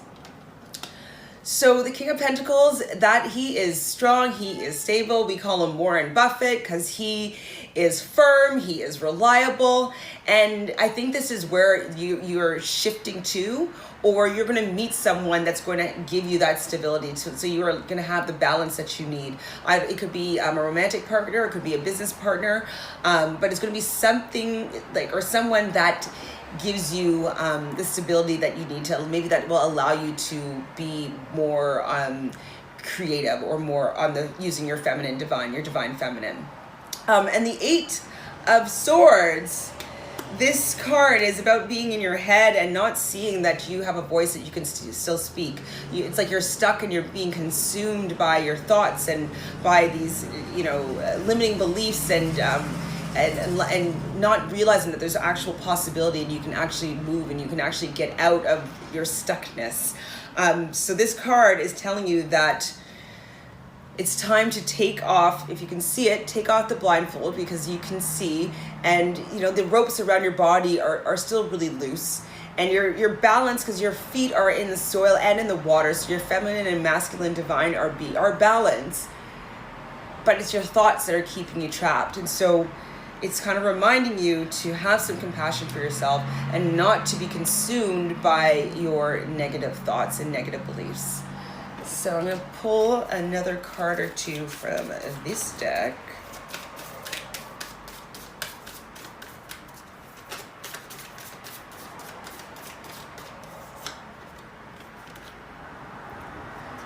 So the King of Pentacles, that he is strong, he is stable. We call him Warren Buffett because he is firm, he is reliable. And I think this is where you're shifting to, or you're going to meet someone that's going to give you that stability. So you are going to have the balance that you need. It could be a romantic partner, it could be a business partner, but it's going to be something like, or someone that gives you the stability that you need to, maybe that will allow you to be more creative, or more on the using your feminine divine, your divine feminine. And the Eight of Swords. This card is about being in your head and not seeing that you have a voice that you can still speak. It's like you're stuck and you're being consumed by your thoughts and by these, limiting beliefs, and not realizing that there's actual possibility, and you can actually move, and you can actually get out of your stuckness. So this card is telling you that it's time to take off, if you can see it, take off the blindfold, because you can see, and the ropes around your body are still really loose, and you're balanced because your feet are in the soil and in the water, so your feminine and masculine divine are balanced, but it's your thoughts that are keeping you trapped. And so it's kind of reminding you to have some compassion for yourself and not to be consumed by your negative thoughts and negative beliefs. So I'm going to pull another card or two from this deck.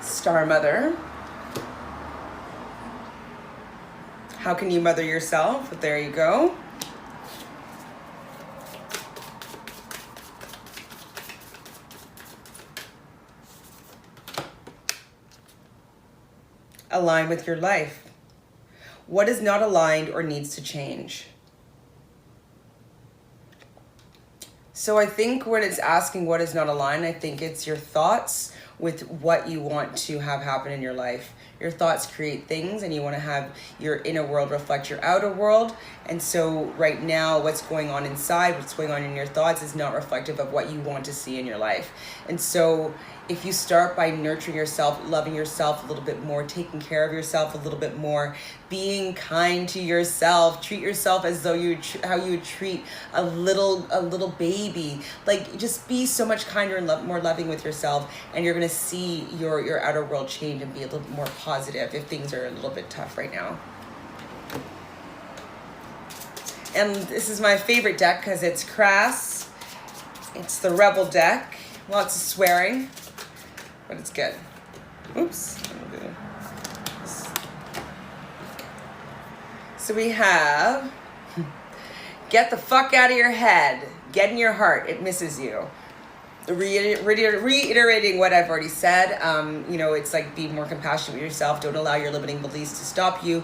Star Mother. How can you mother yourself? But there you go. Align with your life. What is not aligned or needs to change? So I think when it's asking what is not aligned, I think it's your thoughts with what you want to have happen in your life. Your thoughts create things, and you want to have your inner world reflect your outer world. And so right now, what's going on inside, what's going on in your thoughts is not reflective of what you want to see in your life. And so if you start by nurturing yourself, loving yourself a little bit more, taking care of yourself a little bit more, being kind to yourself, treat yourself as though how you would treat a little baby. Like, just be so much kinder and more loving with yourself, and you're gonna see your outer world change and be a little more positive if things are a little bit tough right now. And this is my favorite deck because it's crass. It's the Rebel deck. Lots of swearing, but it's good. Oops. So we have, get the fuck out of your head. Get in your heart. It misses you. Reiterating what I've already said, it's like be more compassionate with yourself. Don't allow your limiting beliefs to stop you.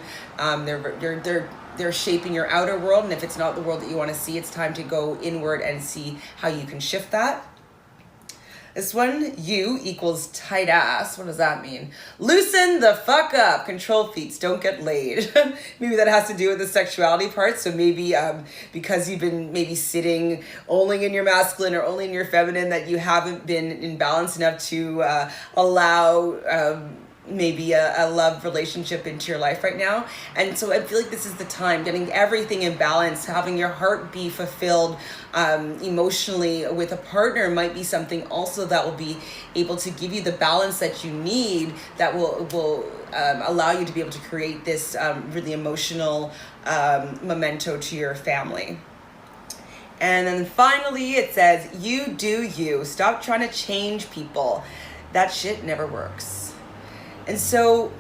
They're shaping your outer world, and if it's not the world that you want to see, it's time to go inward and see how you can shift that. This one, U equals tight ass. What does that mean? Loosen the fuck up. Control feats. Don't get laid. Maybe that has to do with the sexuality part. So maybe because you've been maybe sitting only in your masculine or only in your feminine, that you haven't been in balance enough to allow maybe a love relationship into your life right now. And so I feel like this is the time, getting everything in balance, having your heart be fulfilled emotionally with a partner might be something also that will be able to give you the balance that you need, that will allow you to be able to create this really emotional memento to your family. And then finally it says, you do you. Stop trying to change people. That shit never works. And so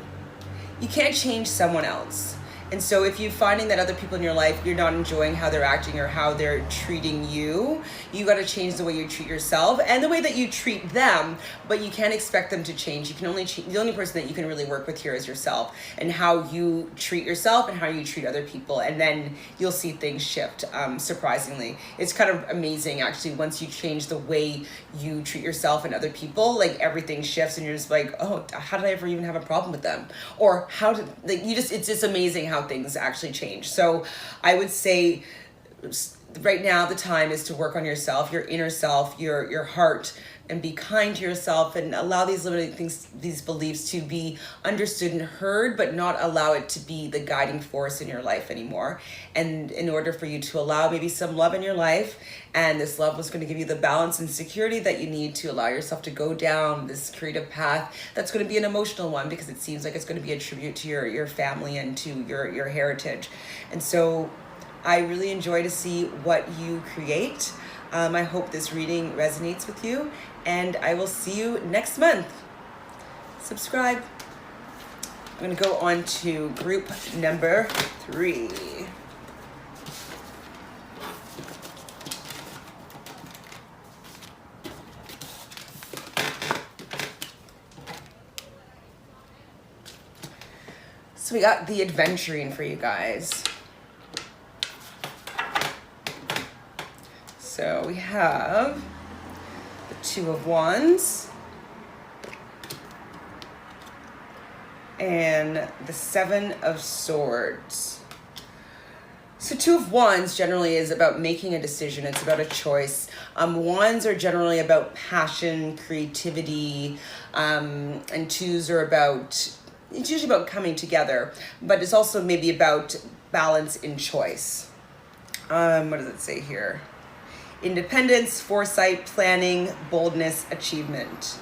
you can't change someone else. And so if you're finding that other people in your life, you're not enjoying how they're acting or how they're treating you, you got to change the way you treat yourself and the way that you treat them, but you can't expect them to change. You can only the only person that you can really work with here is yourself, and how you treat yourself and how you treat other people. And then you'll see things shift, surprisingly. It's kind of amazing, actually, once you change the way you treat yourself and other people, like everything shifts and you're just like, oh, how did I ever even have a problem with them? Or how did, like, it's just amazing how things actually change. So I would say right now the time is to work on yourself, your inner self, your heart, and be kind to yourself, and allow these limiting things, these beliefs, to be understood and heard, but not allow it to be the guiding force in your life anymore. And in order for you to allow maybe some love in your life, and this love was going to give you the balance and security that you need to allow yourself to go down this creative path, that's going to be an emotional one, because it seems like it's going to be a tribute to your family and to your heritage. And so I really enjoy to see what you create. I hope this reading resonates with you, and I will see you next month. Subscribe. I'm going to go on to group number 3. So we got the adventuring for you guys. So we have the Two of Wands and the Seven of Swords. So Two of Wands generally is about making a decision. It's about a choice. Wands are generally about passion, creativity, and twos are about, it's usually about coming together, but it's also maybe about balance in choice. What does it say here? Independence, foresight, planning, boldness, achievement.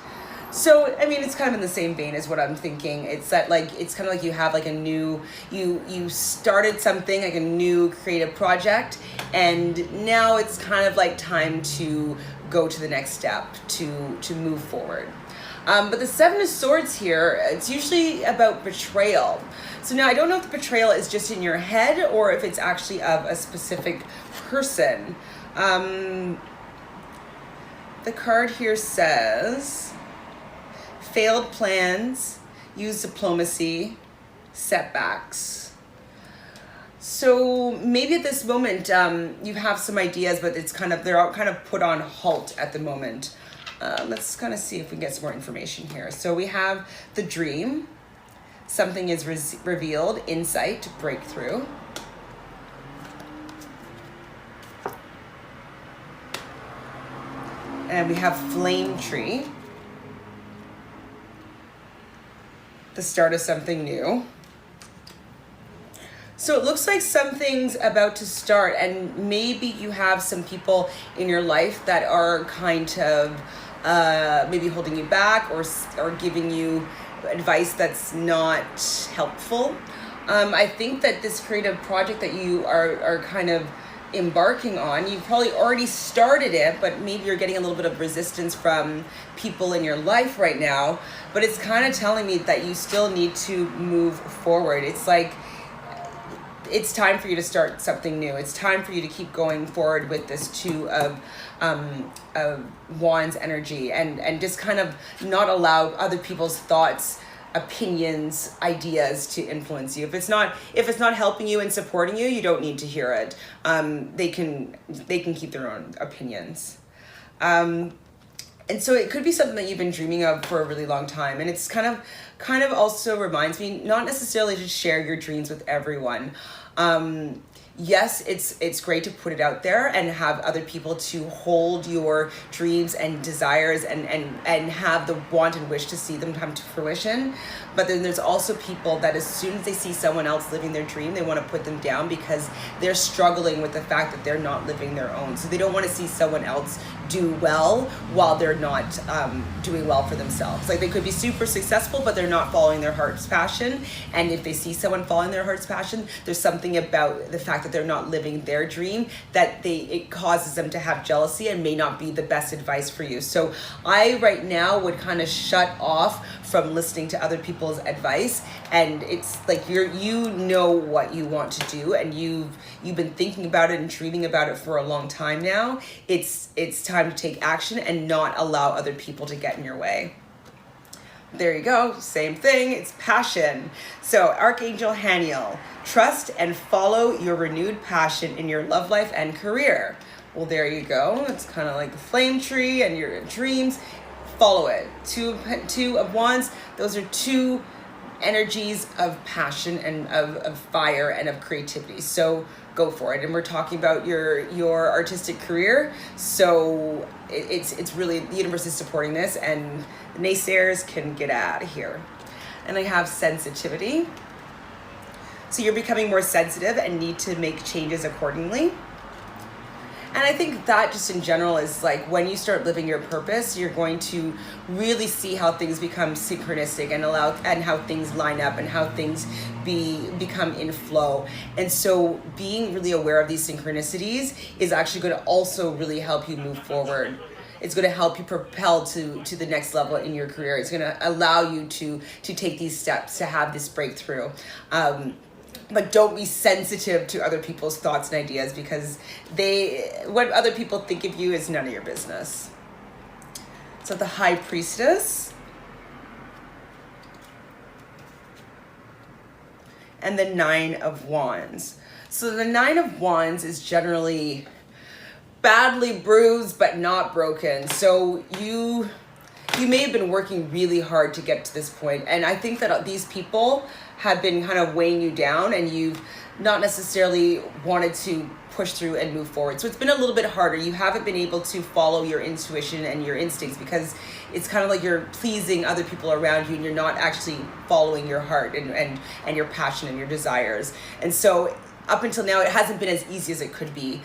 So, I mean, it's kind of in the same vein as what I'm thinking. It's that, like, it's kind of like you have like a new, you started something, like a new creative project, and now it's kind of like time to go to the next step, to move forward. But the Seven of Swords here, it's usually about betrayal. So now I don't know if the betrayal is just in your head or if it's actually of a specific person. The card here says failed plans, use diplomacy, setbacks. So maybe at this moment you have some ideas, but it's kind of, they're all kind of put on halt at the moment. Let's kind of see if we can get some more information here. So we have the dream, something is revealed, insight, breakthrough. And we have flame tree, the start of something new. So it looks like something's about to start, and maybe you have some people in your life that are kind of maybe holding you back or giving you advice that's not helpful. I think that this creative project that you are kind of embarking on, you've probably already started it, but maybe you're getting a little bit of resistance from people in your life right now. But it's kind of telling me that you still need to move forward. It's like, it's time for you to start something new. It's time for you to keep going forward with this Two of Wands energy, and just kind of not allow other people's thoughts, opinions, ideas to influence you. If it's not helping you and supporting you, you don't need to hear it. They can keep their own opinions. And so it could be something that you've been dreaming of for a really long time. And it's kind of also reminds me, not necessarily to share your dreams with everyone. Yes, it's great to put it out there and have other people to hold your dreams and desires and have the want and wish to see them come to fruition. But then there's also people that as soon as they see someone else living their dream, they want to put them down because they're struggling with the fact that they're not living their own. So they don't want to see someone else do well while they're not doing well for themselves. Like, they could be super successful, but they're not following their heart's passion. And if they see someone following their heart's passion, there's something about the fact that they're not living their dream that it causes them to have jealousy and may not be the best advice for you. So I right now would kind of shut off from listening to other people's advice, and it's like you know what you want to do, and you've been thinking about it and dreaming about it for a long time now. It's time to take action and not allow other people to get in your way. There you go, same thing, it's passion. So Archangel Haniel, trust and follow your renewed passion in your love life and career. Well, there you go. It's kind of like the flame tree and your dreams. Follow it. Two of Wands, those are two energies of passion and of fire and of creativity. So go for it. And we're talking about your artistic career, so it's really, the universe is supporting this, and naysayers can get out of here. And I have sensitivity. So you're becoming more sensitive and need to make changes accordingly. And I think that just in general is like, when you start living your purpose, you're going to really see how things become synchronistic and how things line up and how things become in flow. And so being really aware of these synchronicities is actually going to also really help you move forward. It's going to help you propel to the next level in your career. It's going to allow you to take these steps to have this breakthrough. But don't be sensitive to other people's thoughts and ideas, because what other people think of you is none of your business. So the High Priestess and the Nine of Wands. So the Nine of Wands is generally badly bruised but not broken. So you may have been working really hard to get to this point, and I think that these people have been kind of weighing you down, and you've not necessarily wanted to push through and move forward. So it's been a little bit harder. You haven't been able to follow your intuition and your instincts, because it's kind of like you're pleasing other people around you and you're not actually following your heart and your passion and your desires. And so up until now, it hasn't been as easy as it could be.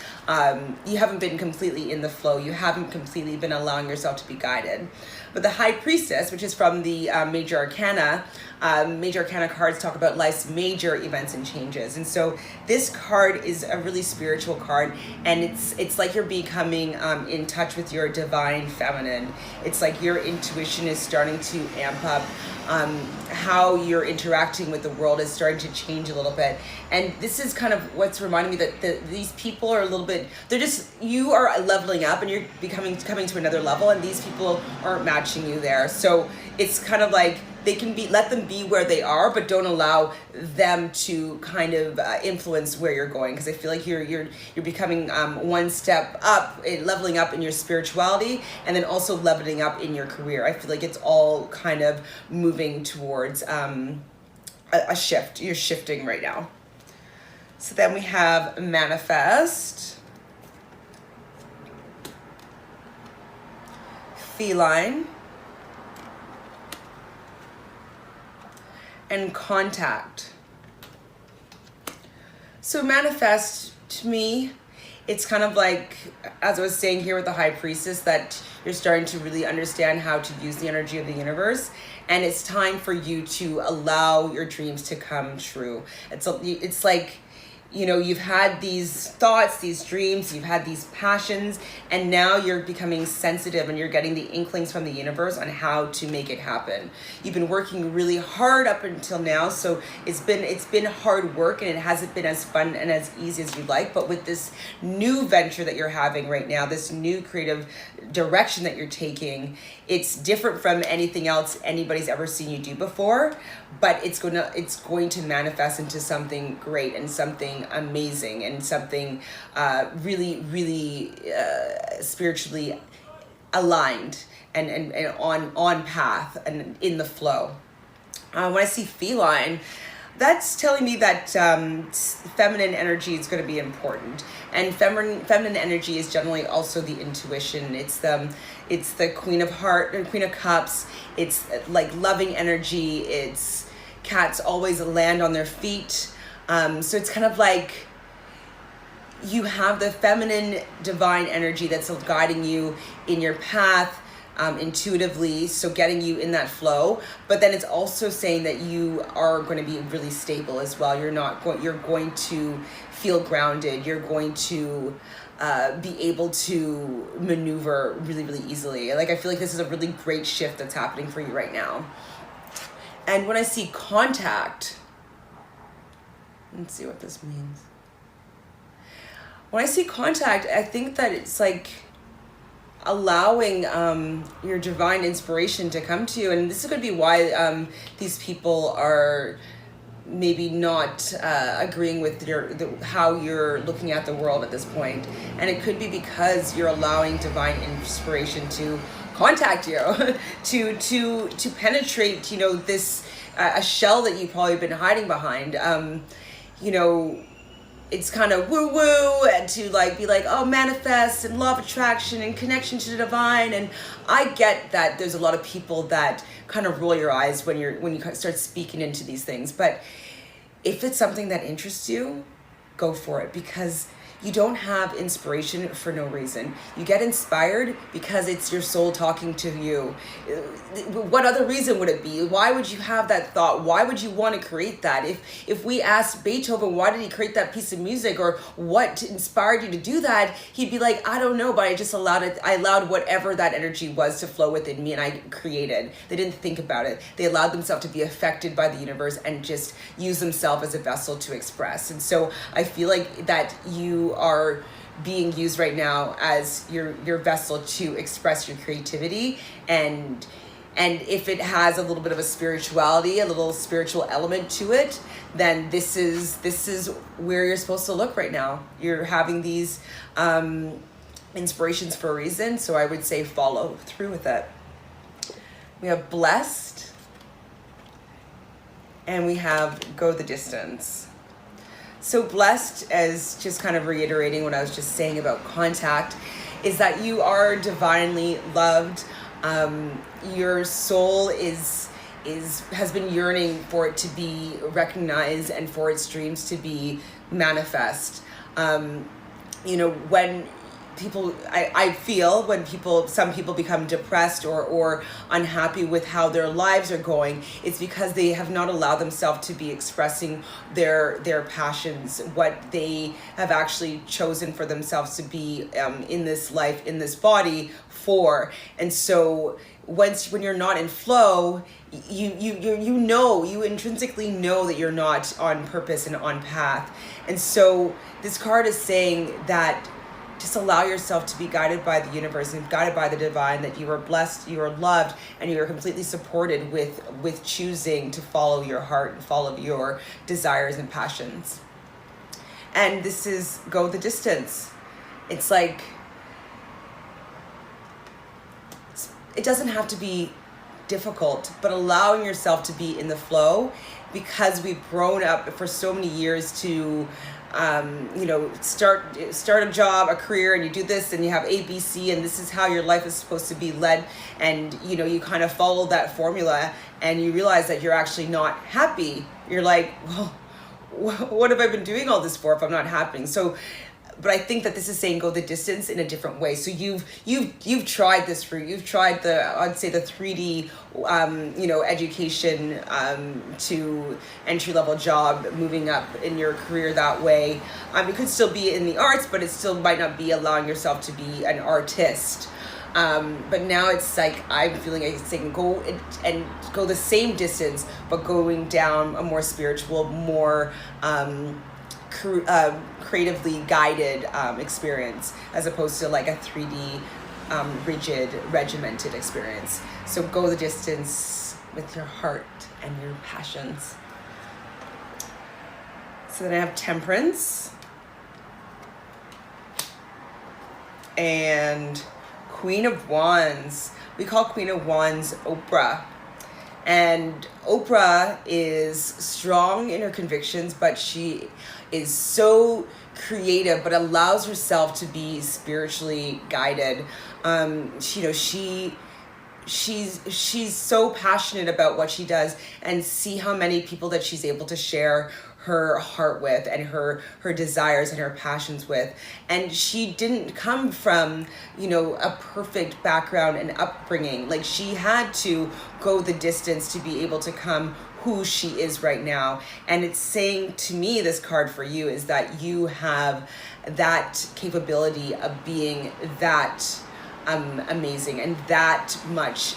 You haven't been completely in the flow. You haven't completely been allowing yourself to be guided. But the High Priestess, which is from the Major Arcana cards talk about life's major events and changes. And so this card is a really spiritual card, and it's like you're becoming in touch with your divine feminine. It's like your intuition is starting to amp up. How you're interacting with the world is starting to change a little bit. And this is kind of what's reminding me that these people are a little bit, you are leveling up and you're coming to another level, and these people aren't matching you there. So it's kind of like, let them be where they are, but don't allow them to kind of influence where you're going. Because I feel like you're becoming one step up, leveling up in your spirituality, and then also leveling up in your career. I feel like it's all kind of moving towards a shift. You're shifting right now. So then we have Manifest, Feline, and Contact. So Manifest, to me, it's kind of like, as I was saying here with the High Priestess, that you're starting to really understand how to use the energy of the universe, and it's time for you to allow your dreams to come true. It's like, you've had these thoughts, these dreams, you've had these passions, and now you're becoming sensitive and you're getting the inklings from the universe on how to make it happen. You've been working really hard up until now, so it's been hard work, and it hasn't been as fun and as easy as you'd like. But with this new venture that you're having right now, this new creative direction that you're taking, it's different from anything else anybody's ever seen you do before, but it's going to manifest into something great and something amazing and something really, really spiritually aligned and on path and in the flow. When I see Feline, that's telling me that feminine energy is going to be important, and feminine energy is generally also the intuition. It's the Queen of Heart or Queen of Cups. It's like loving energy. It's cats always land on their feet. So it's kind of like you have the feminine divine energy that's guiding you in your path, intuitively, so getting you in that flow. But then it's also saying that you are going to be really stable as well. You're going to feel grounded. You're going to be able to maneuver really, really easily. Like, I feel like this is a really great shift that's happening for you right now. And when I see Contact, let's see what this means. When I see Contact, I think that it's like allowing your divine inspiration to come to you. And this is going to be why these people are maybe not agreeing with how you're looking at the world at this point. And it could be because you're allowing divine inspiration to contact you, to penetrate, this a shell that you've probably been hiding behind. it's kind of woo woo, and to like be like, oh, manifest and law of attraction and connection to the divine. And I get that there's a lot of people that kind of roll your eyes when you start speaking into these things, but if it's something that interests you, go for it, because you don't have inspiration for no reason. You get inspired because it's your soul talking to you. What other reason would it be? Why would you have that thought? Why would you want to create that? If we asked Beethoven, why did he create that piece of music, or what inspired you to do that, he'd be like, I don't know, but I just allowed it. I allowed whatever that energy was to flow within me, and I created. They didn't think about it. They allowed themselves to be affected by the universe and just use themselves as a vessel to express. And so I feel like that you are being used right now as your vessel to express your creativity, and if it has a little bit of a spirituality, a little spiritual element to it, then this is where you're supposed to look right now. You're having these inspirations for a reason, so I would say follow through with it. We have blessed, and we have go the distance. So blessed, as just kind of reiterating what I was just saying about contact, is that you are divinely loved. Your soul has been yearning for it to be recognized and for its dreams to be manifest. When people, I feel when some people become depressed or unhappy with how their lives are going, it's because they have not allowed themselves to be expressing their passions, what they have actually chosen for themselves to be in this life, in this body for. And so when you're not in flow, you intrinsically know that you're not on purpose and on path. And so this card is saying that just allow yourself to be guided by the universe and guided by the divine, that you are blessed, you are loved, and you are completely supported with choosing to follow your heart and follow your desires and passions. And this is go the distance. It's like, it doesn't have to be difficult, but allowing yourself to be in the flow, because we've grown up for so many years to start a job, a career, and you do this and you have A, B, C, and this is how your life is supposed to be led. And, you kind of follow that formula and you realize that you're actually not happy. You're like, well, what have I been doing all this for if I'm not happy? But I think that this is saying go the distance in a different way. So you've tried this route. You've tried I'd say the 3D, education to entry-level job, moving up in your career that way. You could still be in the arts, but it still might not be allowing yourself to be an artist. But now it's like, I'm feeling like it's saying go and go the same distance, but going down a more spiritual, more creatively guided experience, as opposed to like a 3D rigid, regimented experience. So go the distance with your heart and your passions. So then I have Temperance and Queen of Wands. We call Queen of Wands Oprah. And Oprah is strong in her convictions, but she is so creative, but allows herself to be spiritually guided. She's so passionate about what she does, and see how many people that she's able to share her heart with and her desires and her passions with. And she didn't come from, a perfect background and upbringing. Like, she had to go the distance to be able to come who she is right now. And it's saying to me, this card for you is that you have that capability of being that amazing and that much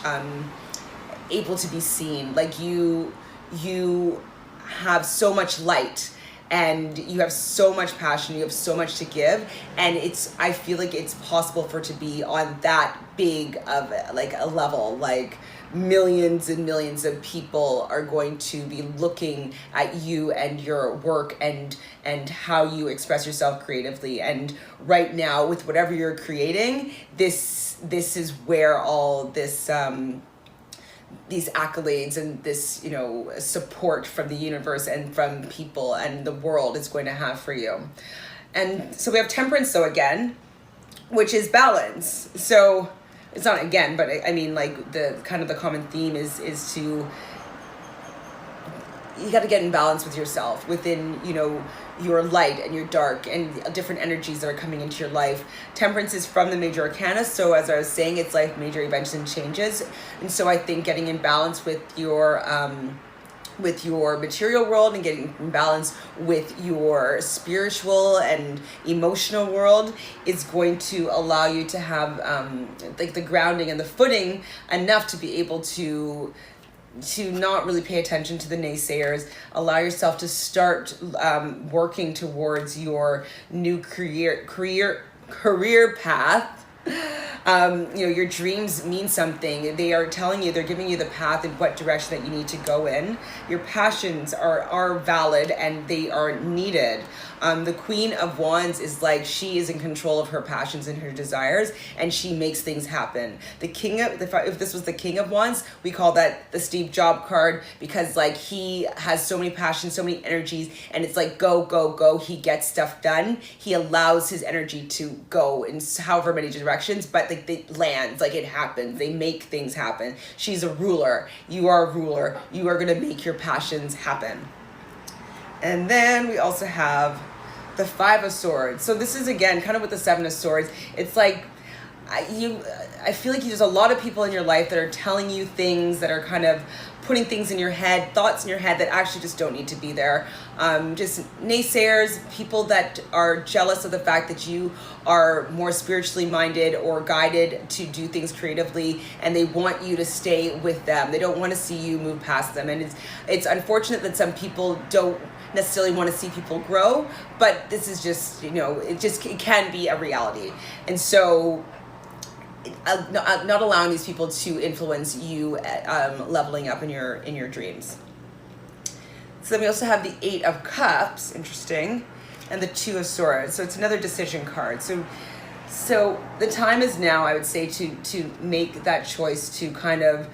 able to be seen. Like, you have so much light, and you have so much passion, you have so much to give, and I feel like it's possible for it to be on that big of like a level. Like, millions and millions of people are going to be looking at you and your work and how you express yourself creatively. And right now, with whatever you're creating, this is where all this these accolades and this, you know, support from the universe and from people and the world is going to have for you. And so we have temperance, though, again, which is balance. So it's not again, but I mean, like, the kind of the common theme is to, you got to get in balance with yourself within, you know, your light and your dark and different energies that are coming into your life. Temperance is from the major arcana. So as I was saying, it's like major events and changes. And so I think getting in balance with your material world and getting in balance with your spiritual and emotional world is going to allow you to have like the grounding and the footing enough to be able to not really pay attention to the naysayers, allow yourself to start working towards your new career path. You know, your dreams mean something. They are telling you, they're giving you the path in what direction that you need to go in. Your passions are valid and they are needed. The Queen of Wands is like, she is in control of her passions and her desires, and she makes things happen. The King of, if this was the King of Wands, we call that the Steve Jobs card, because like he has so many passions, so many energies, and it's like go, go, go. He gets stuff done. He allows his energy to go in however many directions, but like it lands, like it happens. They make things happen. She's a ruler. You are a ruler. You are going to make your passions happen. And then we also have the Five of Swords. So this is, again, kind of with the Seven of Swords. It's like, I feel like there's a lot of people in your life that are telling you things, that are kind of putting things in your head, thoughts in your head that actually just don't need to be there. Just naysayers, people that are jealous of the fact that you are more spiritually minded or guided to do things creatively, and they want you to stay with them. They don't want to see you move past them. And it's unfortunate that some people don't necessarily want to see people grow, but this is just, you know, it can be a reality. And so not allowing these people to influence you leveling up in your dreams. So then we also have the Eight of Cups, interesting, and the Two of Swords. So it's another decision card. So the time is now, I would say, to make that choice to kind of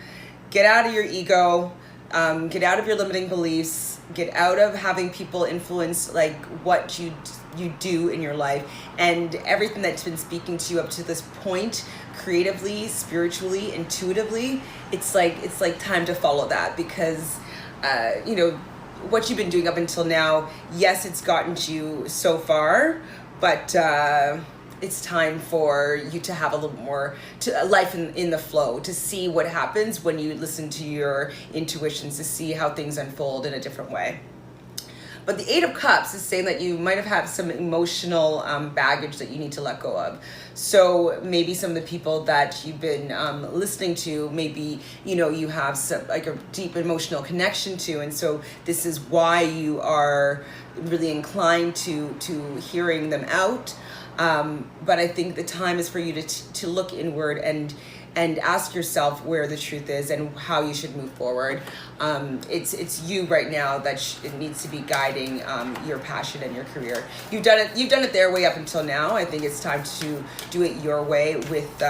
get out of your ego, get out of your limiting beliefs, get out of having people influence like what you do in your life, and everything that's been speaking to you up to this point, creatively, spiritually, intuitively. It's like time to follow that, because you know, what you've been doing up until now, yes, it's gotten you so far, but it's time for you to have a little more life in the flow, to see what happens when you listen to your intuitions, to see how things unfold in a different way. But the Eight of Cups is saying that you might have had some emotional baggage that you need to let go of. So maybe some of the people that you've been listening to, maybe, you know, you have some, like, a deep emotional connection to, and so this is why you are really inclined to hearing them out. But I think the time is for you to look inward and ask yourself where the truth is and how you should move forward. It's you right now that it needs to be guiding your passion and your career. You've done it their way up until now. I think it's time to do it your way with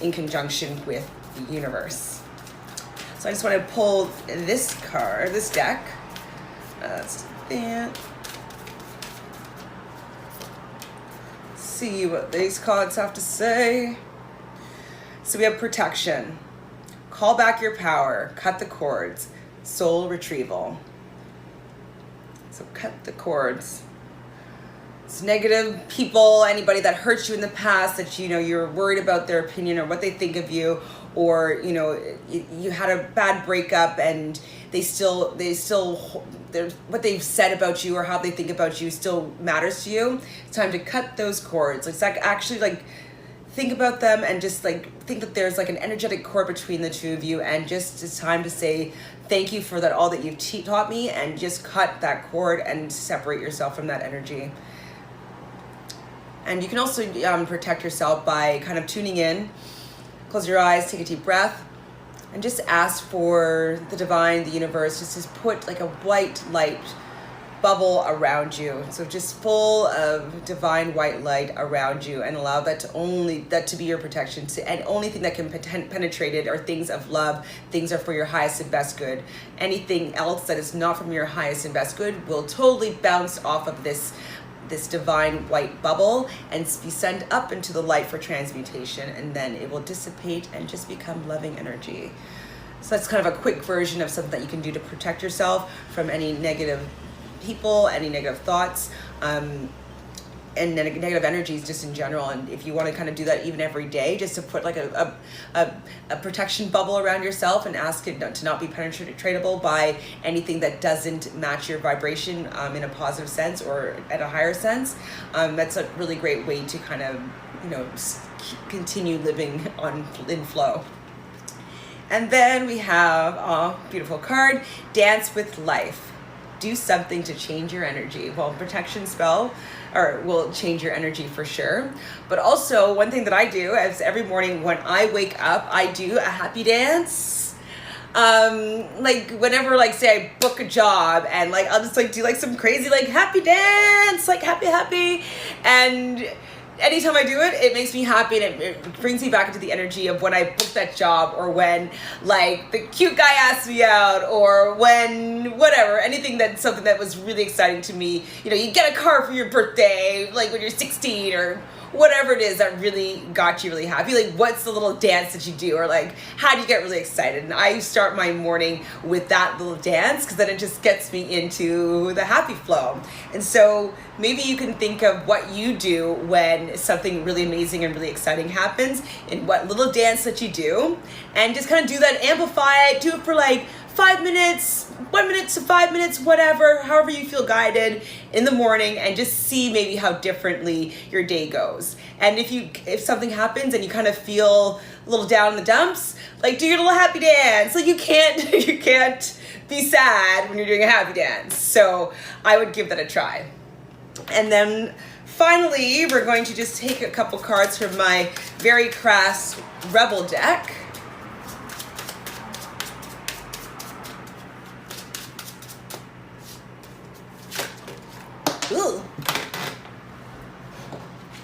in conjunction with the universe. So I just want to pull this deck. Let's do that. See what these cards have to say. So we have protection, call back your power, cut the cords, soul retrieval. So cut the cords. It's negative people, anybody that hurt you in the past, that, you know, you're worried about their opinion or what they think of you, or, you know, you had a bad breakup and they still what they've said about you or how they think about you still matters to you. It's time to cut those cords. It's like, actually, like, think about them and just like think that there's like an energetic cord between the two of you, and just it's time to say thank you for that, all that you've taught me, and just cut that cord and separate yourself from that energy. And you can also protect yourself by kind of tuning in, close your eyes, take a deep breath, and just ask for the divine, the universe, just put like a white light bubble around you. So just full of divine white light around you, and allow that to be your protection. And only thing that can penetrate it are things of love. Things are for your highest and best good. Anything else that is not from your highest and best good will totally bounce off of this divine white bubble and be sent up into the light for transmutation, and then it will dissipate and just become loving energy. So that's kind of a quick version of something that you can do to protect yourself from any negative people, any negative thoughts, and negative energies just in general. And if you want to kind of do that even every day, just to put like a protection bubble around yourself and ask it to not be penetratable by anything that doesn't match your vibration in a positive sense or at a higher sense, that's a really great way to kind of, continue living in flow. And then we have, beautiful card, Dance with Life. Do something to change your energy. Well, protection spell will change your energy for sure. But also, one thing that I do is every morning when I wake up, I do a happy dance. Like whenever, like say I book a job, and like I'll just like do like some crazy like happy dance, like happy. And anytime I do it, it makes me happy, and it brings me back into the energy of when I booked that job, or when like the cute guy asked me out, or when whatever, something that was really exciting to me. You get a car for your birthday, like when you're 16, or whatever it is that really got you really happy. Like, what's the little dance that you do, or like how do you get really excited? And I start my morning with that little dance, because then it just gets me into the happy flow. And so maybe you can think of what you do when something really amazing and really exciting happens, and what little dance that you do, and just kind of do that, amplify it, do it for like 5 minutes, 1 minute to 5 minutes, whatever, however you feel guided in the morning, and just see maybe how differently your day goes. And if something happens and you kind of feel a little down in the dumps, like do your little happy dance. Like you can't be sad when you're doing a happy dance. So I would give that a try. And then finally, we're going to just take a couple cards from my very crass Rebel deck. Ooh.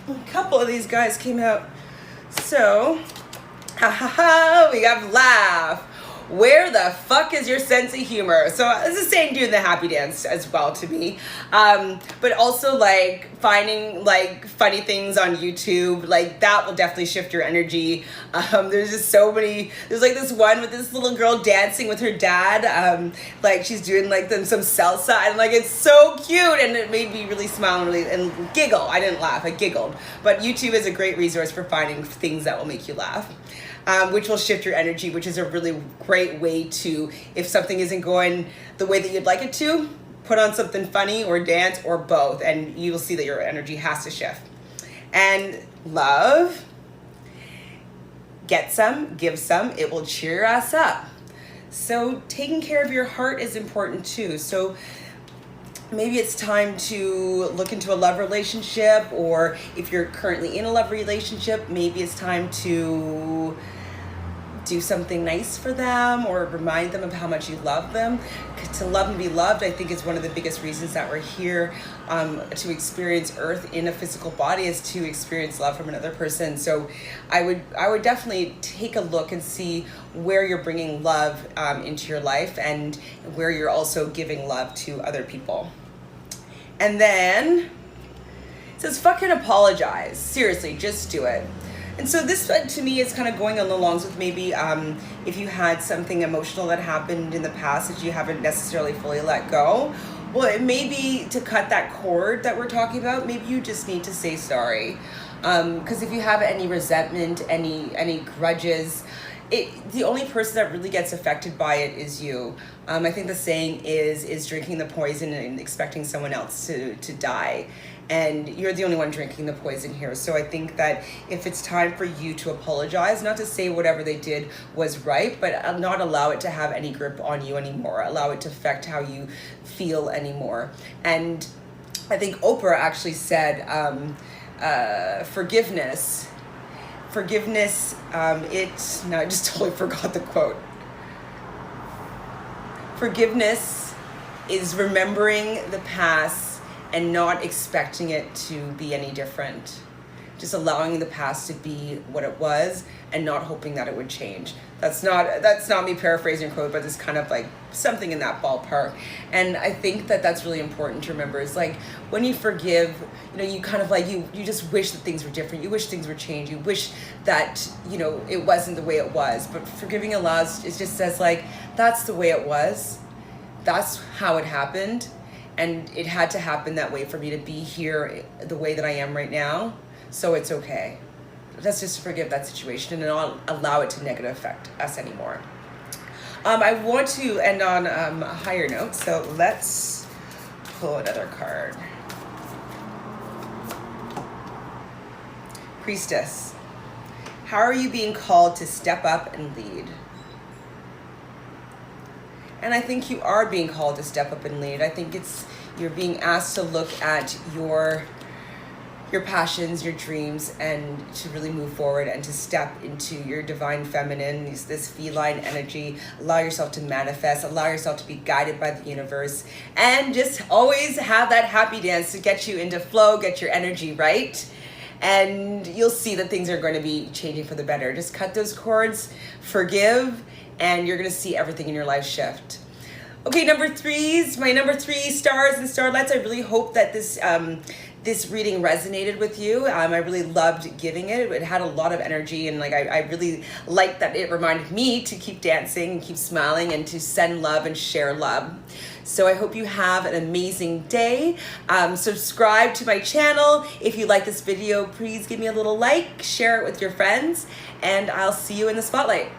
A couple of these guys came out. So, we got laugh. Where the fuck is your sense of humor? So it's the same doing the happy dance as well to me. But also like finding like funny things on YouTube, like that will definitely shift your energy. There's just so many, there's like this one with this little girl dancing with her dad. Like she's doing like some salsa, and like it's so cute, and it made me really smile and giggle. I didn't laugh, I giggled. But YouTube is a great resource for finding things that will make you laugh. Which will shift your energy, which is a really great way to, if something isn't going the way that you'd like it to, put on something funny or dance or both, and you will see that your energy has to shift. And love, get some, give some, it will cheer your ass up. So taking care of your heart is important too. So maybe it's time to look into a love relationship, or if you're currently in a love relationship, maybe it's time to do something nice for them, or remind them of how much you love them. To love and be loved, I think, is one of the biggest reasons that we're here, to experience Earth in a physical body, is to experience love from another person. So I would definitely take a look and see where you're bringing love into your life, and where you're also giving love to other people. And then it says, fucking apologize. Seriously, just do it. And so this, to me, is kind of going along with maybe if you had something emotional that happened in the past that you haven't necessarily fully let go. Well, it may be to cut that cord that we're talking about. Maybe you just need to say sorry. Because if you have any resentment, any grudges, the only person that really gets affected by it is you. I think the saying is drinking the poison and expecting someone else to die. And you're the only one drinking the poison here. So I think that if it's time for you to apologize, not to say whatever they did was right, but not allow it to have any grip on you anymore. Allow it to affect how you feel anymore. And I think Oprah actually said, forgiveness, no, I just totally forgot the quote. Forgiveness is remembering the past and not expecting it to be any different. Just allowing the past to be what it was and not hoping that it would change. That's not me paraphrasing a quote, but it's kind of like something in that ballpark. And I think that that's really important to remember. Is like when you forgive, you kind of like you just wish that things were different. You wish things were changed. You wish that it wasn't the way it was. But forgiving allows, it just says like, that's the way it was. That's how it happened, and it had to happen that way for me to be here the way that I am right now. So it's okay. Let's just forgive that situation and not allow it to negative affect us anymore. I want to end on a higher note, so let's pull another card. Priestess. How are you being called to step up and lead? And I think you are being called to step up and lead. I think you're being asked to look at your passions, your dreams, and to really move forward and to step into your divine feminine, this feline energy. Allow yourself to manifest, allow yourself to be guided by the universe, and just always have that happy dance to get you into flow, get your energy right. And you'll see that things are going to be changing for the better. Just cut those cords, forgive, and you're going to see everything in your life shift. Okay, number 3s, my number 3 stars and starlets. I really hope that this reading resonated with you. I really loved giving it. It had a lot of energy, and I really liked that it reminded me to keep dancing and keep smiling and to send love and share love. So I hope you have an amazing day. Subscribe to my channel. If you like this video, please give me a little like, share it with your friends, and I'll see you in the spotlight.